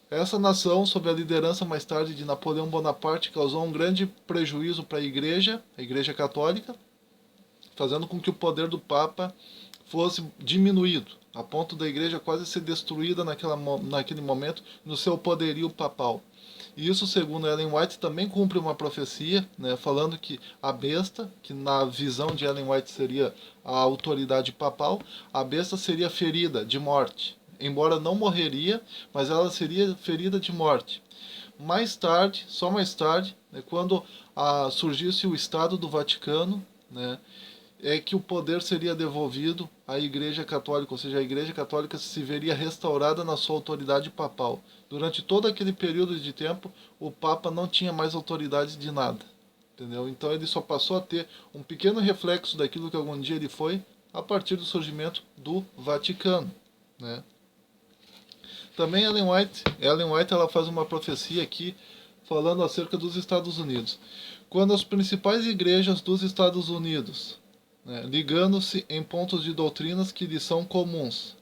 Essa nação, sob a liderança mais tarde de Napoleão Bonaparte, causou um grande prejuízo para a Igreja Católica, fazendo com que o poder do Papa fosse diminuído, a ponto da Igreja quase ser destruída naquele momento no seu poderio papal. E isso, segundo Ellen White, também cumpre uma profecia, né, falando que a besta, que na visão de Ellen White seria a autoridade papal, a besta seria ferida de morte. Embora não morreria, mas ela seria ferida de morte. Mais tarde, só mais tarde, né, quando surgisse o Estado do Vaticano, né, é que o poder seria devolvido à Igreja Católica, ou seja, a Igreja Católica se veria restaurada na sua autoridade papal. Durante todo aquele período de tempo, o Papa não tinha mais autoridade de nada, entendeu? Então ele só passou a ter um pequeno reflexo daquilo que algum dia ele foi a partir do surgimento do Vaticano. né? Também Ellen White ela faz uma profecia aqui falando acerca dos Estados Unidos. Quando as principais igrejas dos Estados Unidos, né, ligando-se em pontos de doutrinas que lhes são comuns,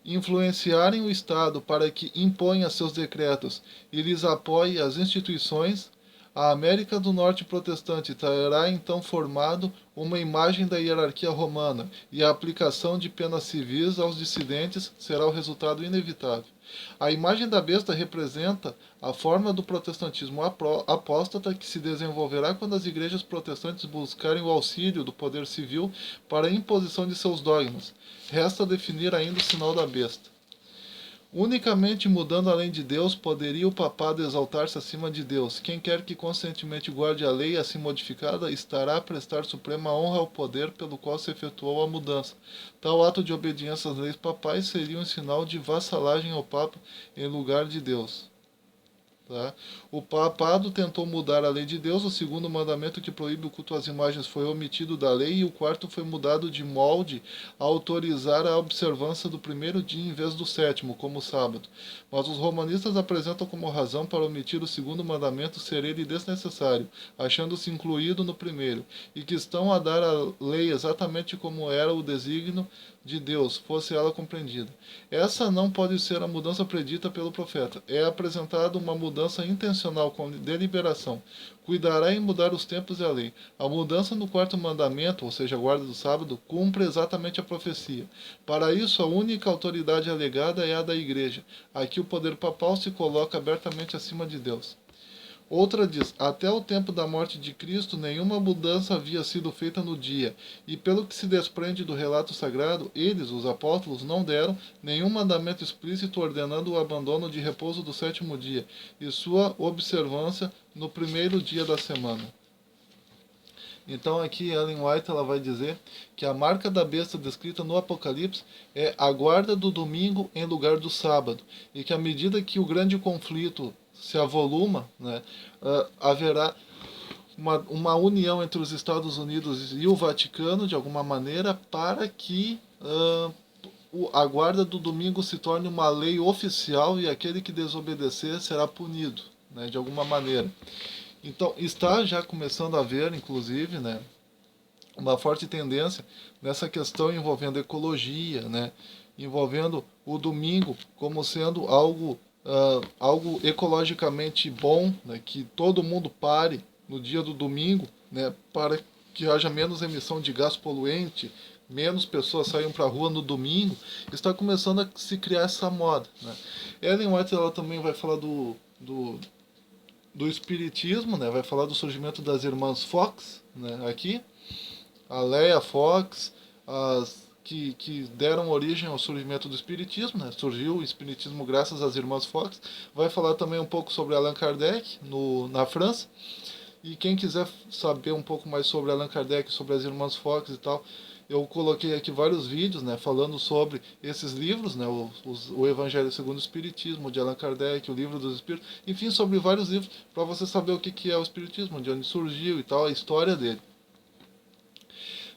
influenciarem o Estado para que imponha seus decretos e lhes apoie as instituições, a América do Norte protestante terá então formado uma imagem da hierarquia romana e a aplicação de penas civis aos dissidentes será o resultado inevitável. A imagem da besta representa a forma do protestantismo apóstata que se desenvolverá quando as igrejas protestantes buscarem o auxílio do poder civil para a imposição de seus dogmas. Resta definir ainda o sinal da besta. Unicamente mudando a lei de Deus poderia o papado exaltar-se acima de Deus. Quem quer que conscientemente guarde a lei assim modificada estará a prestar suprema honra ao poder pelo qual se efetuou a mudança. Tal ato de obediência às leis papais seria um sinal de vassalagem ao Papa em lugar de Deus. Tá? O papado tentou mudar a lei de Deus, o segundo mandamento que proíbe o culto às imagens foi omitido da lei e o quarto foi mudado de molde a autorizar a observância do primeiro dia em vez do sétimo, como o sábado. Mas os romanistas apresentam como razão para omitir o segundo mandamento ser ele desnecessário, achando-se incluído no primeiro, e que estão a dar a lei exatamente como era o desígnio de Deus, fosse ela compreendida. Essa não pode ser a mudança predita pelo profeta. É apresentada uma mudança intencional com deliberação. Cuidará em mudar os tempos e a lei. A mudança no quarto mandamento, ou seja, a guarda do sábado, cumpre exatamente a profecia. Para isso, a única autoridade alegada é a da igreja. Aqui o poder papal se coloca abertamente acima de Deus. Outra diz, até o tempo da morte de Cristo, nenhuma mudança havia sido feita no dia, e pelo que se desprende do relato sagrado, eles, os apóstolos, não deram nenhum mandamento explícito ordenando o abandono de repouso do sétimo dia, e sua observância no primeiro dia da semana. Então aqui Ellen White ela vai dizer que a marca da besta descrita no Apocalipse é a guarda do domingo em lugar do sábado, e que à medida que o grande conflito se avoluma, né, haverá uma união entre os Estados Unidos e o Vaticano, de alguma maneira, para que a guarda do domingo se torne uma lei oficial e aquele que desobedecer será punido, né, de alguma maneira. Então, está já começando a haver, inclusive, né, uma forte tendência nessa questão envolvendo ecologia, né, envolvendo o domingo como sendo algo ecologicamente bom, né, que todo mundo pare no dia do domingo, né, para que haja menos emissão de gás poluente, menos pessoas saiam para a rua no domingo. Está começando a se criar essa moda. Né. Ellen White ela também vai falar do espiritismo, né, vai falar do surgimento das irmãs Fox, né, aqui, a Leia Fox, que deram origem ao surgimento do espiritismo, né? Surgiu o espiritismo graças às irmãs Fox. Vai falar também um pouco sobre Allan Kardec na França. E quem quiser saber um pouco mais sobre Allan Kardec, sobre as irmãs Fox e tal, eu coloquei aqui vários vídeos, né, falando sobre esses livros, né, o Evangelho segundo o Espiritismo, de Allan Kardec, o Livro dos Espíritos, enfim, sobre vários livros, para você saber o que é o Espiritismo, de onde surgiu e tal, a história dele.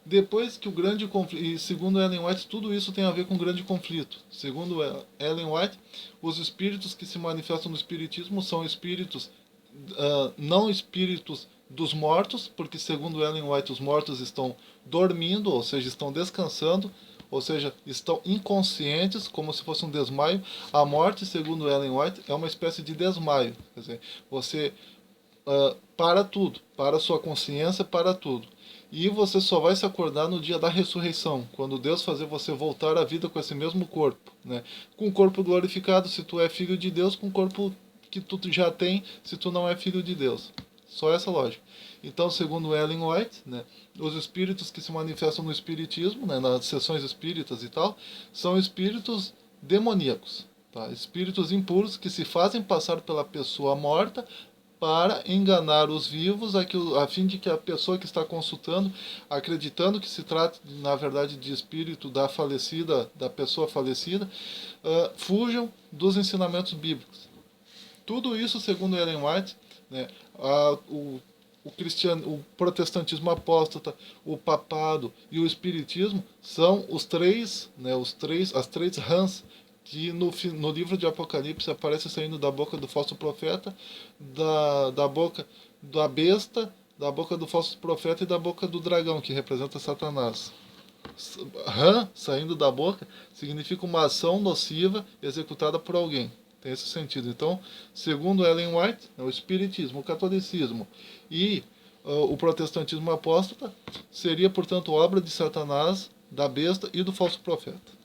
Depois que o grande conflito, e segundo Ellen White, tudo isso tem a ver com o grande conflito. Segundo Ellen White, os espíritos que se manifestam no espiritismo são espíritos, não espíritos dos mortos, porque segundo Ellen White os mortos estão dormindo, ou seja, estão descansando, ou seja, estão inconscientes, como se fosse um desmaio. A morte, segundo Ellen White, é uma espécie de desmaio. Quer dizer, você para tudo, para a sua consciência, para tudo. E você só vai se acordar no dia da ressurreição, quando Deus fazer você voltar à vida com esse mesmo corpo, né? Com o corpo glorificado, se tu é filho de Deus, com o corpo que tu já tem, se tu não é filho de Deus. Só essa lógica. Então, segundo Ellen White, né, os espíritos que se manifestam no espiritismo, né, nas sessões espíritas e tal, são espíritos demoníacos, tá? Espíritos impuros que se fazem passar pela pessoa morta para enganar os vivos, a fim de que a pessoa que está consultando, acreditando que se trata, na verdade, de espírito da falecida, da pessoa falecida, fujam dos ensinamentos bíblicos. Tudo isso, segundo Ellen White, né, o protestantismo apóstata, o papado e o espiritismo são os três, né, as três rãs que no livro de Apocalipse aparece saindo da boca do falso profeta, da boca da besta, da boca do falso profeta e da boca do dragão, que representa Satanás. Rã saindo da boca significa uma ação nociva executada por alguém. Tem esse sentido. Então, segundo Ellen White, o espiritismo, o catolicismo e o protestantismo apóstata seria, portanto, obra de Satanás, da besta e do falso profeta.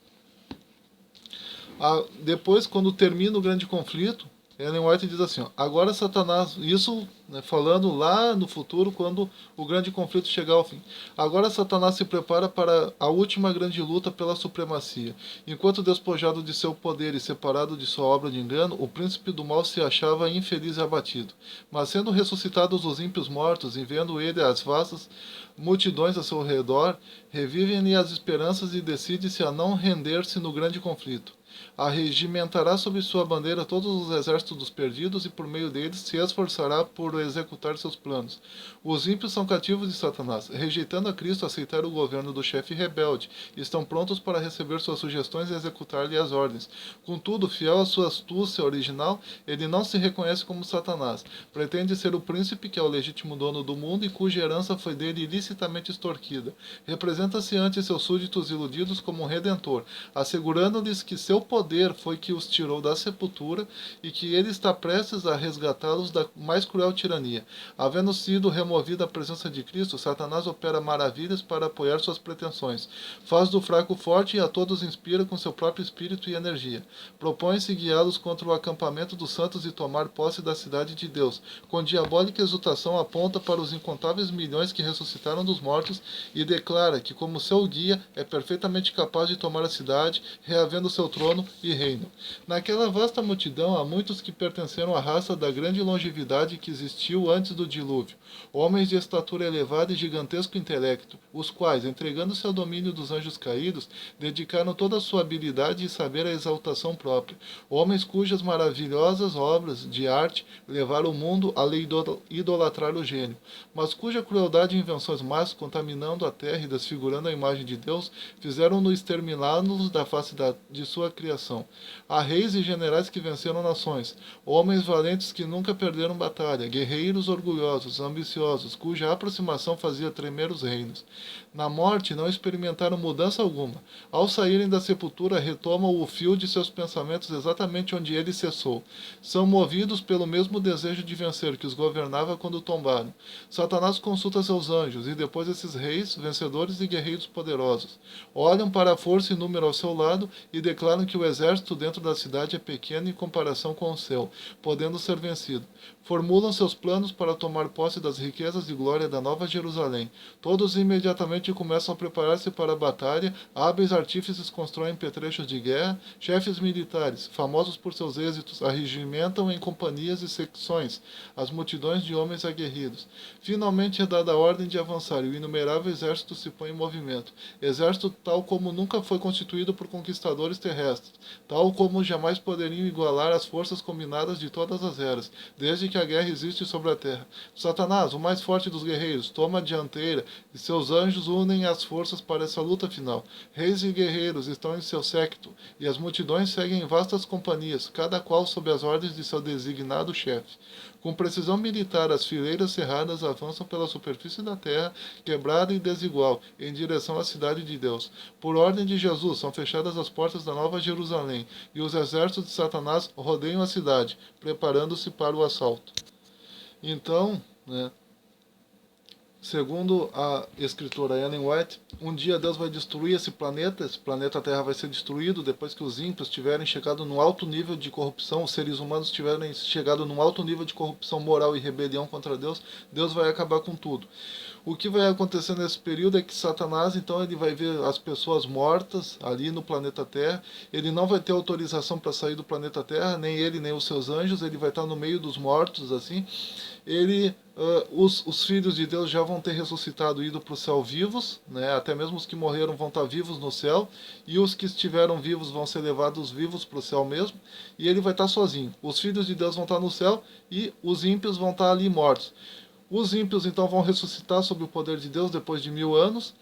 Depois, quando termina o grande conflito, Ellen White diz assim, ó, agora Satanás, isso, né, falando lá no futuro, quando o grande conflito chegar ao fim. Agora Satanás se prepara para a última grande luta pela supremacia. Enquanto despojado de seu poder e separado de sua obra de engano, o príncipe do mal se achava infeliz e abatido. Mas sendo ressuscitados os ímpios mortos, e vendo ele as vastas multidões a seu redor, revivem-lhe as esperanças e decide-se a não render-se no grande conflito. Arregimentará sob sua bandeira todos os exércitos dos perdidos e por meio deles se esforçará por executar seus planos. Os ímpios são cativos de Satanás, rejeitando a Cristo, aceitaram o governo do chefe rebelde, e estão prontos para receber suas sugestões e executar-lhe as ordens. Contudo, fiel à sua astúcia original, ele não se reconhece como Satanás. Pretende ser o príncipe que é o legítimo dono do mundo e cuja herança foi dele ilicitamente extorquida. Representa-se ante seus súditos iludidos como um redentor, assegurando-lhes que seu poder foi que os tirou da sepultura e que ele está prestes a resgatá-los da mais cruel tirania. Havendo sido removida a presença de Cristo, Satanás opera maravilhas para apoiar suas pretensões. Faz do fraco forte e a todos inspira com seu próprio espírito e energia. Propõe-se guiá-los contra o acampamento dos santos e tomar posse da cidade de Deus. Com diabólica exultação aponta para os incontáveis milhões que ressuscitaram dos mortos e declara que, como seu guia, é perfeitamente capaz de tomar a cidade, reavendo seu trono e reino. Naquela vasta multidão há muitos que pertenceram à raça da grande longevidade que existiu antes do dilúvio, homens de estatura elevada e gigantesco intelecto, os quais, entregando-se ao domínio dos anjos caídos, dedicaram toda a sua habilidade e saber à exaltação própria, homens cujas maravilhosas obras de arte levaram o mundo a idolatrar o gênio, mas cuja crueldade e invenções más, contaminando a terra e desfigurando a imagem de Deus, fizeram-no exterminá-los da face de sua criação. Há reis e generais que venceram nações, homens valentes que nunca perderam batalha, guerreiros orgulhosos, ambiciosos, cuja aproximação fazia tremer os reinos. Na morte não experimentaram mudança alguma. Ao saírem da sepultura, retomam o fio de seus pensamentos exatamente onde ele cessou. São movidos pelo mesmo desejo de vencer que os governava quando tombaram. Satanás consulta seus anjos, e depois esses reis, vencedores e guerreiros poderosos, olham para a força e número ao seu lado e declaram que o exército dentro da cidade é pequeno em comparação com o céu, podendo ser vencido. Formulam seus planos para tomar posse das riquezas e glória da Nova Jerusalém. Todos imediatamente começam a preparar-se para a batalha, hábeis artífices constroem petrechos de guerra, chefes militares, famosos por seus êxitos, arregimentam em companhias e secções as multidões de homens aguerridos. Finalmente é dada a ordem de avançar e o inumerável exército se põe em movimento. Exército tal como nunca foi constituído por conquistadores terrestres, tal como jamais poderiam igualar as forças combinadas de todas as eras, desde que a guerra existe sobre a terra. Satanás, o mais forte dos guerreiros, toma a dianteira e seus anjos unem as forças para essa luta final. Reis e guerreiros estão em seu séquito e as multidões seguem em vastas companhias, cada qual sob as ordens de seu designado chefe. Com precisão militar, as fileiras cerradas avançam pela superfície da terra, quebrada e desigual, em direção à cidade de Deus. Por ordem de Jesus, são fechadas as portas da Nova Jerusalém, e os exércitos de Satanás rodeiam a cidade, preparando-se para o assalto. Então, né, segundo a escritora Ellen White, um dia Deus vai destruir esse planeta Terra vai ser destruído depois que os ímpios tiverem chegado num alto nível de corrupção, os seres humanos tiverem chegado num alto nível de corrupção moral e rebelião contra Deus, Deus vai acabar com tudo. O que vai acontecer nesse período é que Satanás, então, ele vai ver as pessoas mortas ali no planeta Terra, ele não vai ter autorização para sair do planeta Terra, nem ele, nem os seus anjos, ele vai estar no meio dos mortos, assim. Os filhos de Deus já vão ter ressuscitado e ido para o céu vivos, né? Até mesmo os que morreram vão estar vivos no céu, e os que estiveram vivos vão ser levados vivos para o céu mesmo, e ele vai estar sozinho. Os filhos de Deus vão estar no céu e os ímpios vão estar ali mortos. Os ímpios então vão ressuscitar sob o poder de Deus depois de 1000 anos,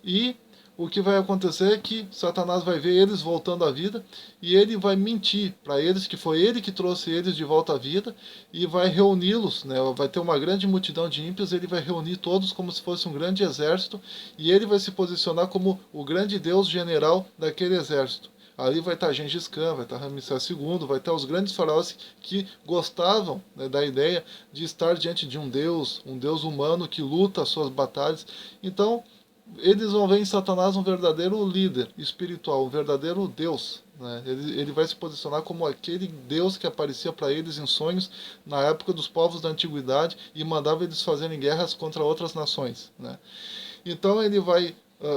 e o que vai acontecer é que Satanás vai ver eles voltando à vida e ele vai mentir para eles que foi ele que trouxe eles de volta à vida e vai reuni-los, né? Vai ter uma grande multidão de ímpios, ele vai reunir todos como se fosse um grande exército e ele vai se posicionar como o grande Deus general daquele exército. Ali vai estar Gengis Khan, vai estar Ramsés II, vai estar os grandes faraós que gostavam, né, da ideia de estar diante de um Deus humano que luta as suas batalhas. Então, eles vão ver em Satanás um verdadeiro líder espiritual, um verdadeiro Deus. Né? Ele vai se posicionar como aquele Deus que aparecia para eles em sonhos na época dos povos da antiguidade e mandava eles fazerem guerras contra outras nações. Né? Então ele vai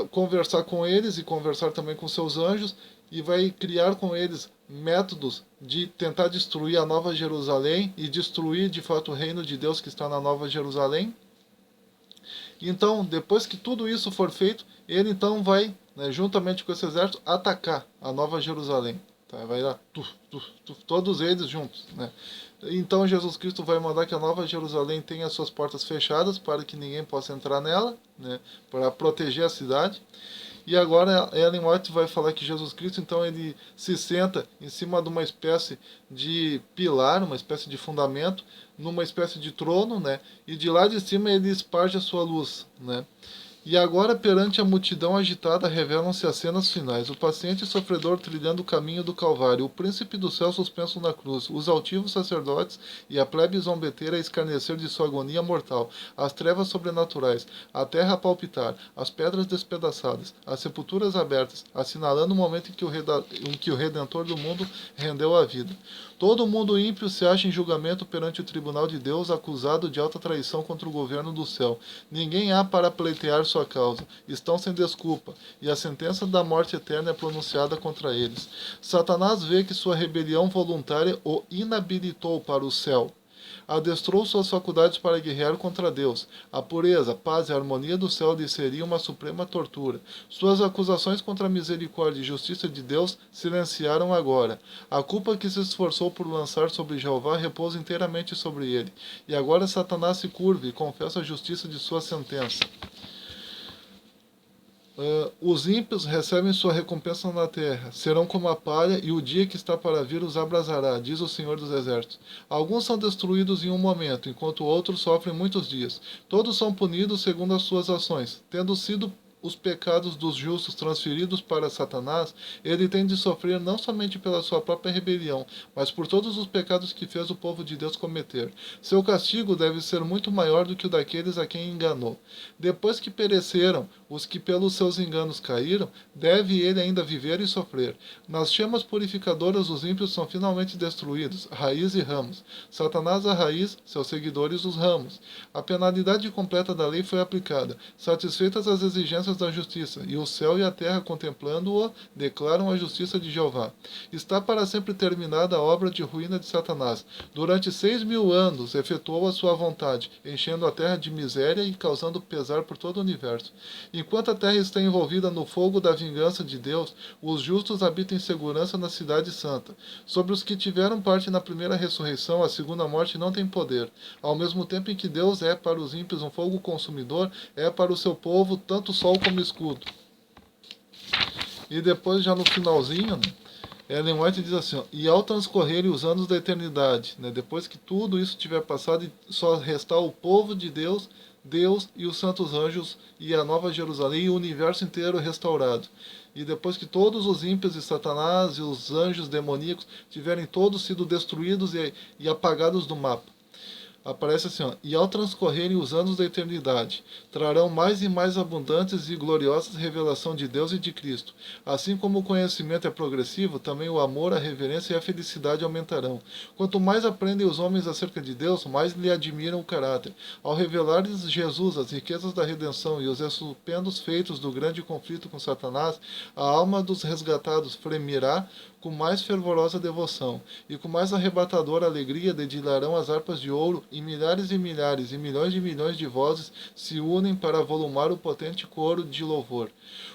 conversar com eles e conversar também com seus anjos e vai criar com eles métodos de tentar destruir a Nova Jerusalém e destruir de fato o reino de Deus que está na Nova Jerusalém. Então, depois que tudo isso for feito, ele então vai, né, juntamente com esse exército, atacar a Nova Jerusalém. Tá? Vai lá, todos eles juntos. Né? Então Jesus Cristo vai mandar que a Nova Jerusalém tenha suas portas fechadas para que ninguém possa entrar nela, né, para proteger a cidade. E agora Ellen White vai falar que Jesus Cristo, então, ele se senta em cima de uma espécie de pilar, uma espécie de fundamento, numa espécie de trono, né? E de lá de cima ele esparge a sua luz, né? E agora, perante a multidão agitada, revelam-se as cenas finais. O paciente sofredor trilhando o caminho do Calvário, o príncipe do céu suspenso na cruz, os altivos sacerdotes e a plebe zombeteira a escarnecer de sua agonia mortal, as trevas sobrenaturais, a terra a palpitar, as pedras despedaçadas, as sepulturas abertas, assinalando o momento em que o Redentor do mundo rendeu a vida. Todo mundo ímpio se acha em julgamento perante o tribunal de Deus, acusado de alta traição contra o governo do céu. Ninguém há para pleitear sua causa. Estão sem desculpa, e a sentença da morte eterna é pronunciada contra eles. Satanás vê que sua rebelião voluntária o inabilitou para o céu. Adestrou suas faculdades para guerrear contra Deus. A pureza, paz e harmonia do céu lhe seria uma suprema tortura. Suas acusações contra a misericórdia e justiça de Deus silenciaram agora. A culpa que se esforçou por lançar sobre Jeová repousa inteiramente sobre ele. E agora Satanás se curva e confessa a justiça de sua sentença. Os ímpios recebem sua recompensa na terra, serão como a palha, e o dia que está para vir os abrasará, diz o Senhor dos Exércitos. Alguns são destruídos em um momento, enquanto outros sofrem muitos dias. Todos são punidos segundo as suas ações. Tendo sido os pecados dos justos transferidos para Satanás, ele tem de sofrer não somente pela sua própria rebelião, mas por todos os pecados que fez o povo de Deus cometer. Seu castigo deve ser muito maior do que o daqueles a quem enganou. Depois que pereceram os que pelos seus enganos caíram, deve ele ainda viver e sofrer. Nas chamas purificadoras os ímpios são finalmente destruídos, raiz e ramos. Satanás a raiz, seus seguidores os ramos. A penalidade completa da lei foi aplicada, satisfeitas as exigências da justiça, e o céu e a terra, contemplando-o, declaram a justiça de Jeová. Está para sempre terminada a obra de ruína de Satanás. Durante 6.000 anos efetuou a sua vontade, enchendo a terra de miséria e causando pesar por todo o universo. Enquanto a terra está envolvida no fogo da vingança de Deus, os justos habitam em segurança na cidade santa. Sobre os que tiveram parte na primeira ressurreição, a segunda morte não tem poder. Ao mesmo tempo em que Deus é para os ímpios um fogo consumidor, é para o seu povo tanto sol como escudo. E depois, já no finalzinho, né, Ellen White diz assim, ó, e ao transcorrerem os anos da eternidade, né, depois que tudo isso tiver passado e só restar o povo de Deus, Deus e os santos anjos e a Nova Jerusalém e o universo inteiro restaurado. E depois que todos os ímpios e Satanás e os anjos demoníacos tiverem todos sido destruídos e apagados do mapa. Aparece assim, ó, e ao transcorrerem os anos da eternidade, trarão mais e mais abundantes e gloriosas revelação de Deus e de Cristo. Assim como o conhecimento é progressivo, também o amor, a reverência e a felicidade aumentarão. Quanto mais aprendem os homens acerca de Deus, mais lhe admiram o caráter. Ao revelar-lhes Jesus as riquezas da redenção e os estupendos feitos do grande conflito com Satanás, a alma dos resgatados fremirá com mais fervorosa devoção, e com mais arrebatadora alegria dedilharão as harpas de ouro, e milhares e milhares e milhões de vozes se unem para volumar o potente coro de louvor.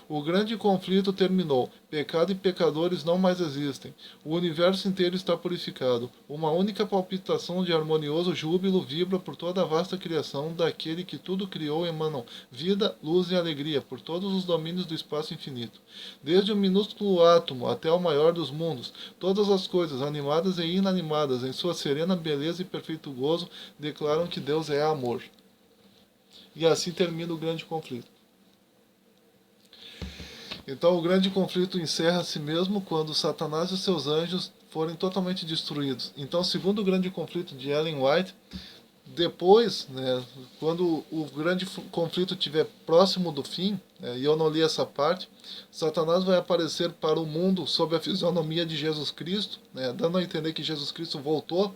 O grande conflito terminou. Pecado e pecadores não mais existem. O universo inteiro está purificado. Uma única palpitação de harmonioso júbilo vibra por toda a vasta criação daquele que tudo criou, emanam vida, luz e alegria por todos os domínios do espaço infinito. Desde o minúsculo átomo até o maior dos mundos, todas as coisas, animadas e inanimadas, em sua serena beleza e perfeito gozo, declaram que Deus é amor. E assim termina o grande conflito. Então o grande conflito encerra-se mesmo quando Satanás e seus anjos forem totalmente destruídos. Então, segundo o grande conflito de Ellen White, depois, né, quando o grande conflito estiver próximo do fim, e eu não li essa parte, Satanás vai aparecer para o mundo sob a fisionomia de Jesus Cristo, né, dando a entender que Jesus Cristo voltou,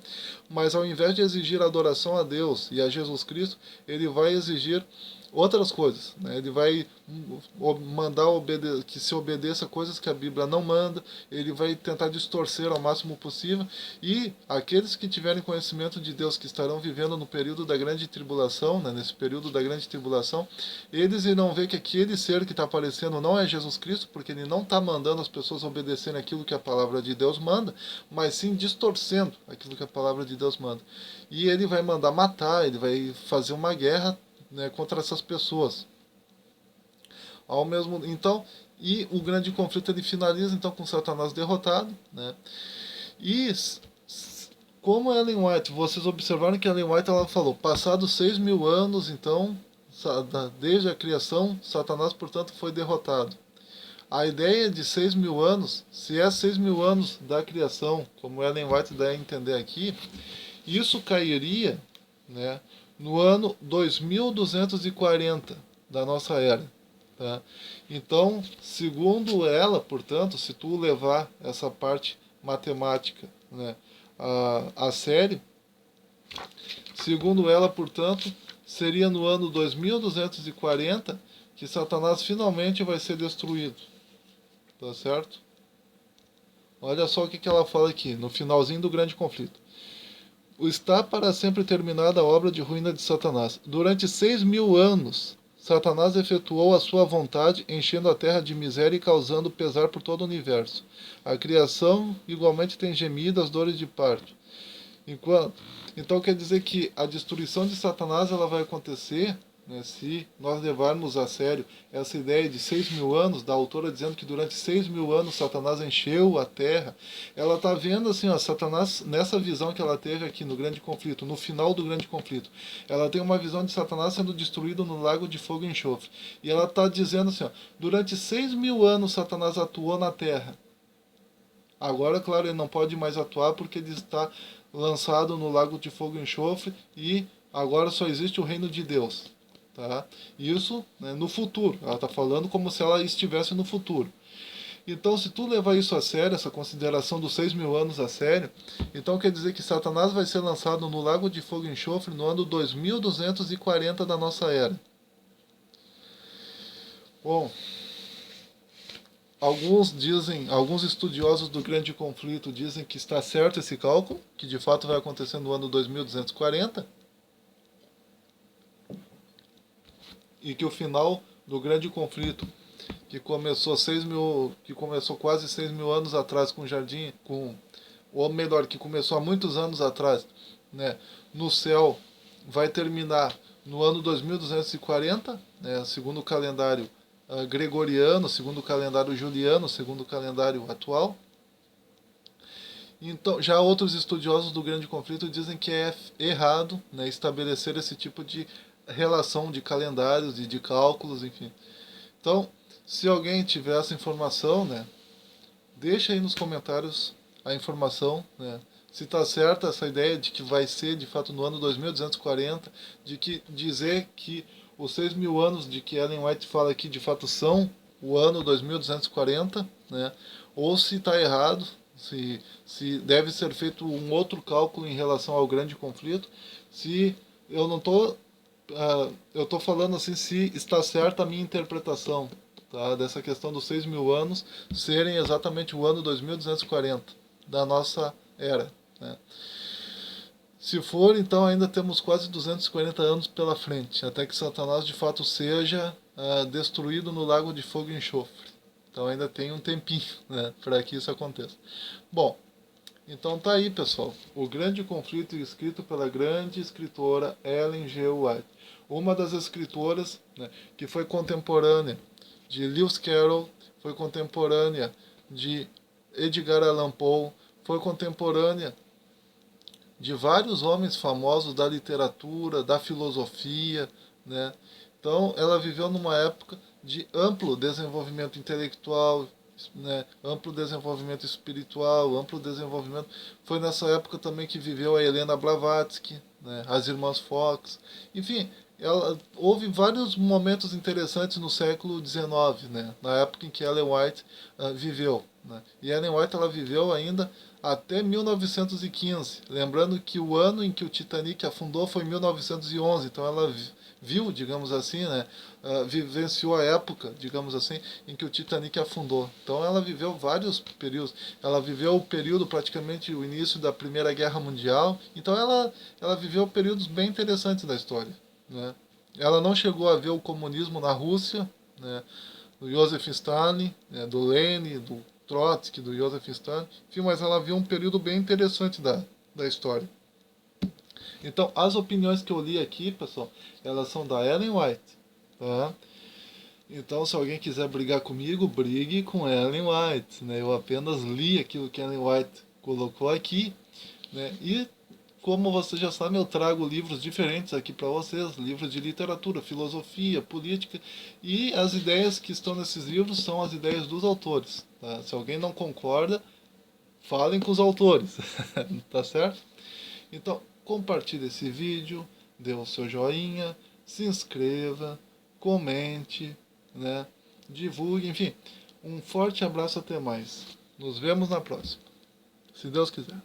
mas ao invés de exigir adoração a Deus e a Jesus Cristo, ele vai exigir outras coisas, né? Ele vai mandar que se obedeça coisas que a Bíblia não manda, ele vai tentar distorcer ao máximo possível, e aqueles que tiverem conhecimento de Deus, que estarão vivendo no período da grande tribulação, né? Nesse período da grande tribulação, eles irão ver que aquele ser que está aparecendo não é Jesus Cristo, porque ele não está mandando as pessoas obedecerem aquilo que a palavra de Deus manda, mas sim distorcendo aquilo que a palavra de Deus manda. E ele vai mandar matar, ele vai fazer uma guerra, né, contra essas pessoas. Ao mesmo então, e o grande conflito ele finaliza então com Satanás derrotado, né? E como Ellen White, vocês observaram que Ellen White ela falou, passados 6.000 anos, então, desde a criação, Satanás, portanto, foi derrotado. A ideia de 6.000 anos, se é 6.000 anos da criação, como Ellen White dá a entender aqui, isso cairia, né, no ano 2240 da nossa era. Tá? Então, segundo ela, portanto, se tu levar essa parte matemática, né, a sério, segundo ela, portanto, seria no ano 2240 que Satanás finalmente vai ser destruído. Tá certo? Olha só o que ela fala aqui, no finalzinho do grande conflito. Está para sempre terminada a obra de ruína de Satanás. Durante 6.000 anos, Satanás efetuou a sua vontade, enchendo a terra de miséria e causando pesar por todo o universo. A criação igualmente tem gemido as dores de parto. Então quer dizer que a destruição de Satanás ela vai acontecer, né, se nós levarmos a sério essa ideia de 6.000 anos, da autora dizendo que durante 6.000 anos Satanás encheu a terra. Ela está vendo assim, ó, Satanás, nessa visão que ela teve aqui no grande conflito, no final do grande conflito, ela tem uma visão de Satanás sendo destruído no lago de fogo e enxofre. E ela está dizendo assim, ó, durante 6.000 anos Satanás atuou na terra. Agora, claro, ele não pode mais atuar porque ele está lançado no lago de fogo e enxofre, e agora só existe o reino de Deus. Tá? Isso, né, no futuro. Ela está falando como se ela estivesse no futuro. Então, se tu levar isso a sério, essa consideração dos 6.000 anos a sério, então quer dizer que Satanás vai ser lançado no lago de fogo e enxofre no ano 2240 da nossa era. Bom, alguns estudiosos do grande conflito dizem que está certo esse cálculo, que de fato vai acontecer no ano 2240, e que o final do grande conflito, que começou quase 6.000 anos atrás com o jardim, ou melhor, que começou há muitos anos atrás, né, no céu, vai terminar no ano 2240, né, segundo o calendário gregoriano, segundo o calendário juliano, segundo o calendário atual. Então, já outros estudiosos do grande conflito dizem que é errado, né, estabelecer esse tipo de relação de calendários e de cálculos, enfim. Então, se alguém tiver essa informação, né, deixa aí nos comentários a informação, né, se está certa essa ideia de que vai ser de fato no ano 2240, de que dizer que os 6.000 anos de que Ellen White fala aqui de fato são o ano 2240, né, ou se está errado, se deve ser feito um outro cálculo em relação ao grande conflito, se eu não estou eu estou falando assim se está certa a minha interpretação, tá, dessa questão dos 6.000 anos serem exatamente o ano 2240 da nossa era, né? Se for, então ainda temos quase 240 anos pela frente, até que Satanás de fato seja destruído no lago de fogo e enxofre. Então ainda tem um tempinho, né, para que isso aconteça. Bom, então tá aí, pessoal. O Grande Conflito, escrito pela grande escritora Ellen G. White. Uma das escritoras, né, que foi contemporânea de Lewis Carroll, foi contemporânea de Edgar Allan Poe, foi contemporânea de vários homens famosos da literatura, da filosofia, né? Então, ela viveu numa época de amplo desenvolvimento intelectual, né? Amplo desenvolvimento espiritual, amplo desenvolvimento. Foi nessa época também que viveu a Helena Blavatsky, né? As irmãs Fox. Enfim, houve vários momentos interessantes no século XIX, né? Na época em que Ellen White viveu. Né? E Ellen White ela viveu ainda até 1915. Lembrando que o ano em que o Titanic afundou foi 1911, então ela viu, digamos assim, né, vivenciou a época, digamos assim, em que o Titanic afundou. Então ela viveu vários períodos. Ela viveu o período praticamente o início da Primeira Guerra Mundial. Então ela viveu períodos bem interessantes da história, né? Ela não chegou a ver o comunismo na Rússia, né, do Joseph Stalin, né, do Lenin, do Trotsky, do Joseph Stalin, enfim, mas ela viu um período bem interessante da história. Então, as opiniões que eu li aqui, pessoal, elas são da Ellen White, tá? Então, se alguém quiser brigar comigo, brigue com Ellen White, né? Eu apenas li aquilo que Ellen White colocou aqui, né? E como você já sabe, eu trago livros diferentes aqui para vocês, livros de literatura, filosofia, política, e as ideias que estão nesses livros são as ideias dos autores, tá? Se alguém não concorda, falem com os autores, tá certo? Então, compartilhe esse vídeo, dê o seu joinha, se inscreva, comente, né? Divulgue, enfim. Um forte abraço, até mais. Nos vemos na próxima, se Deus quiser.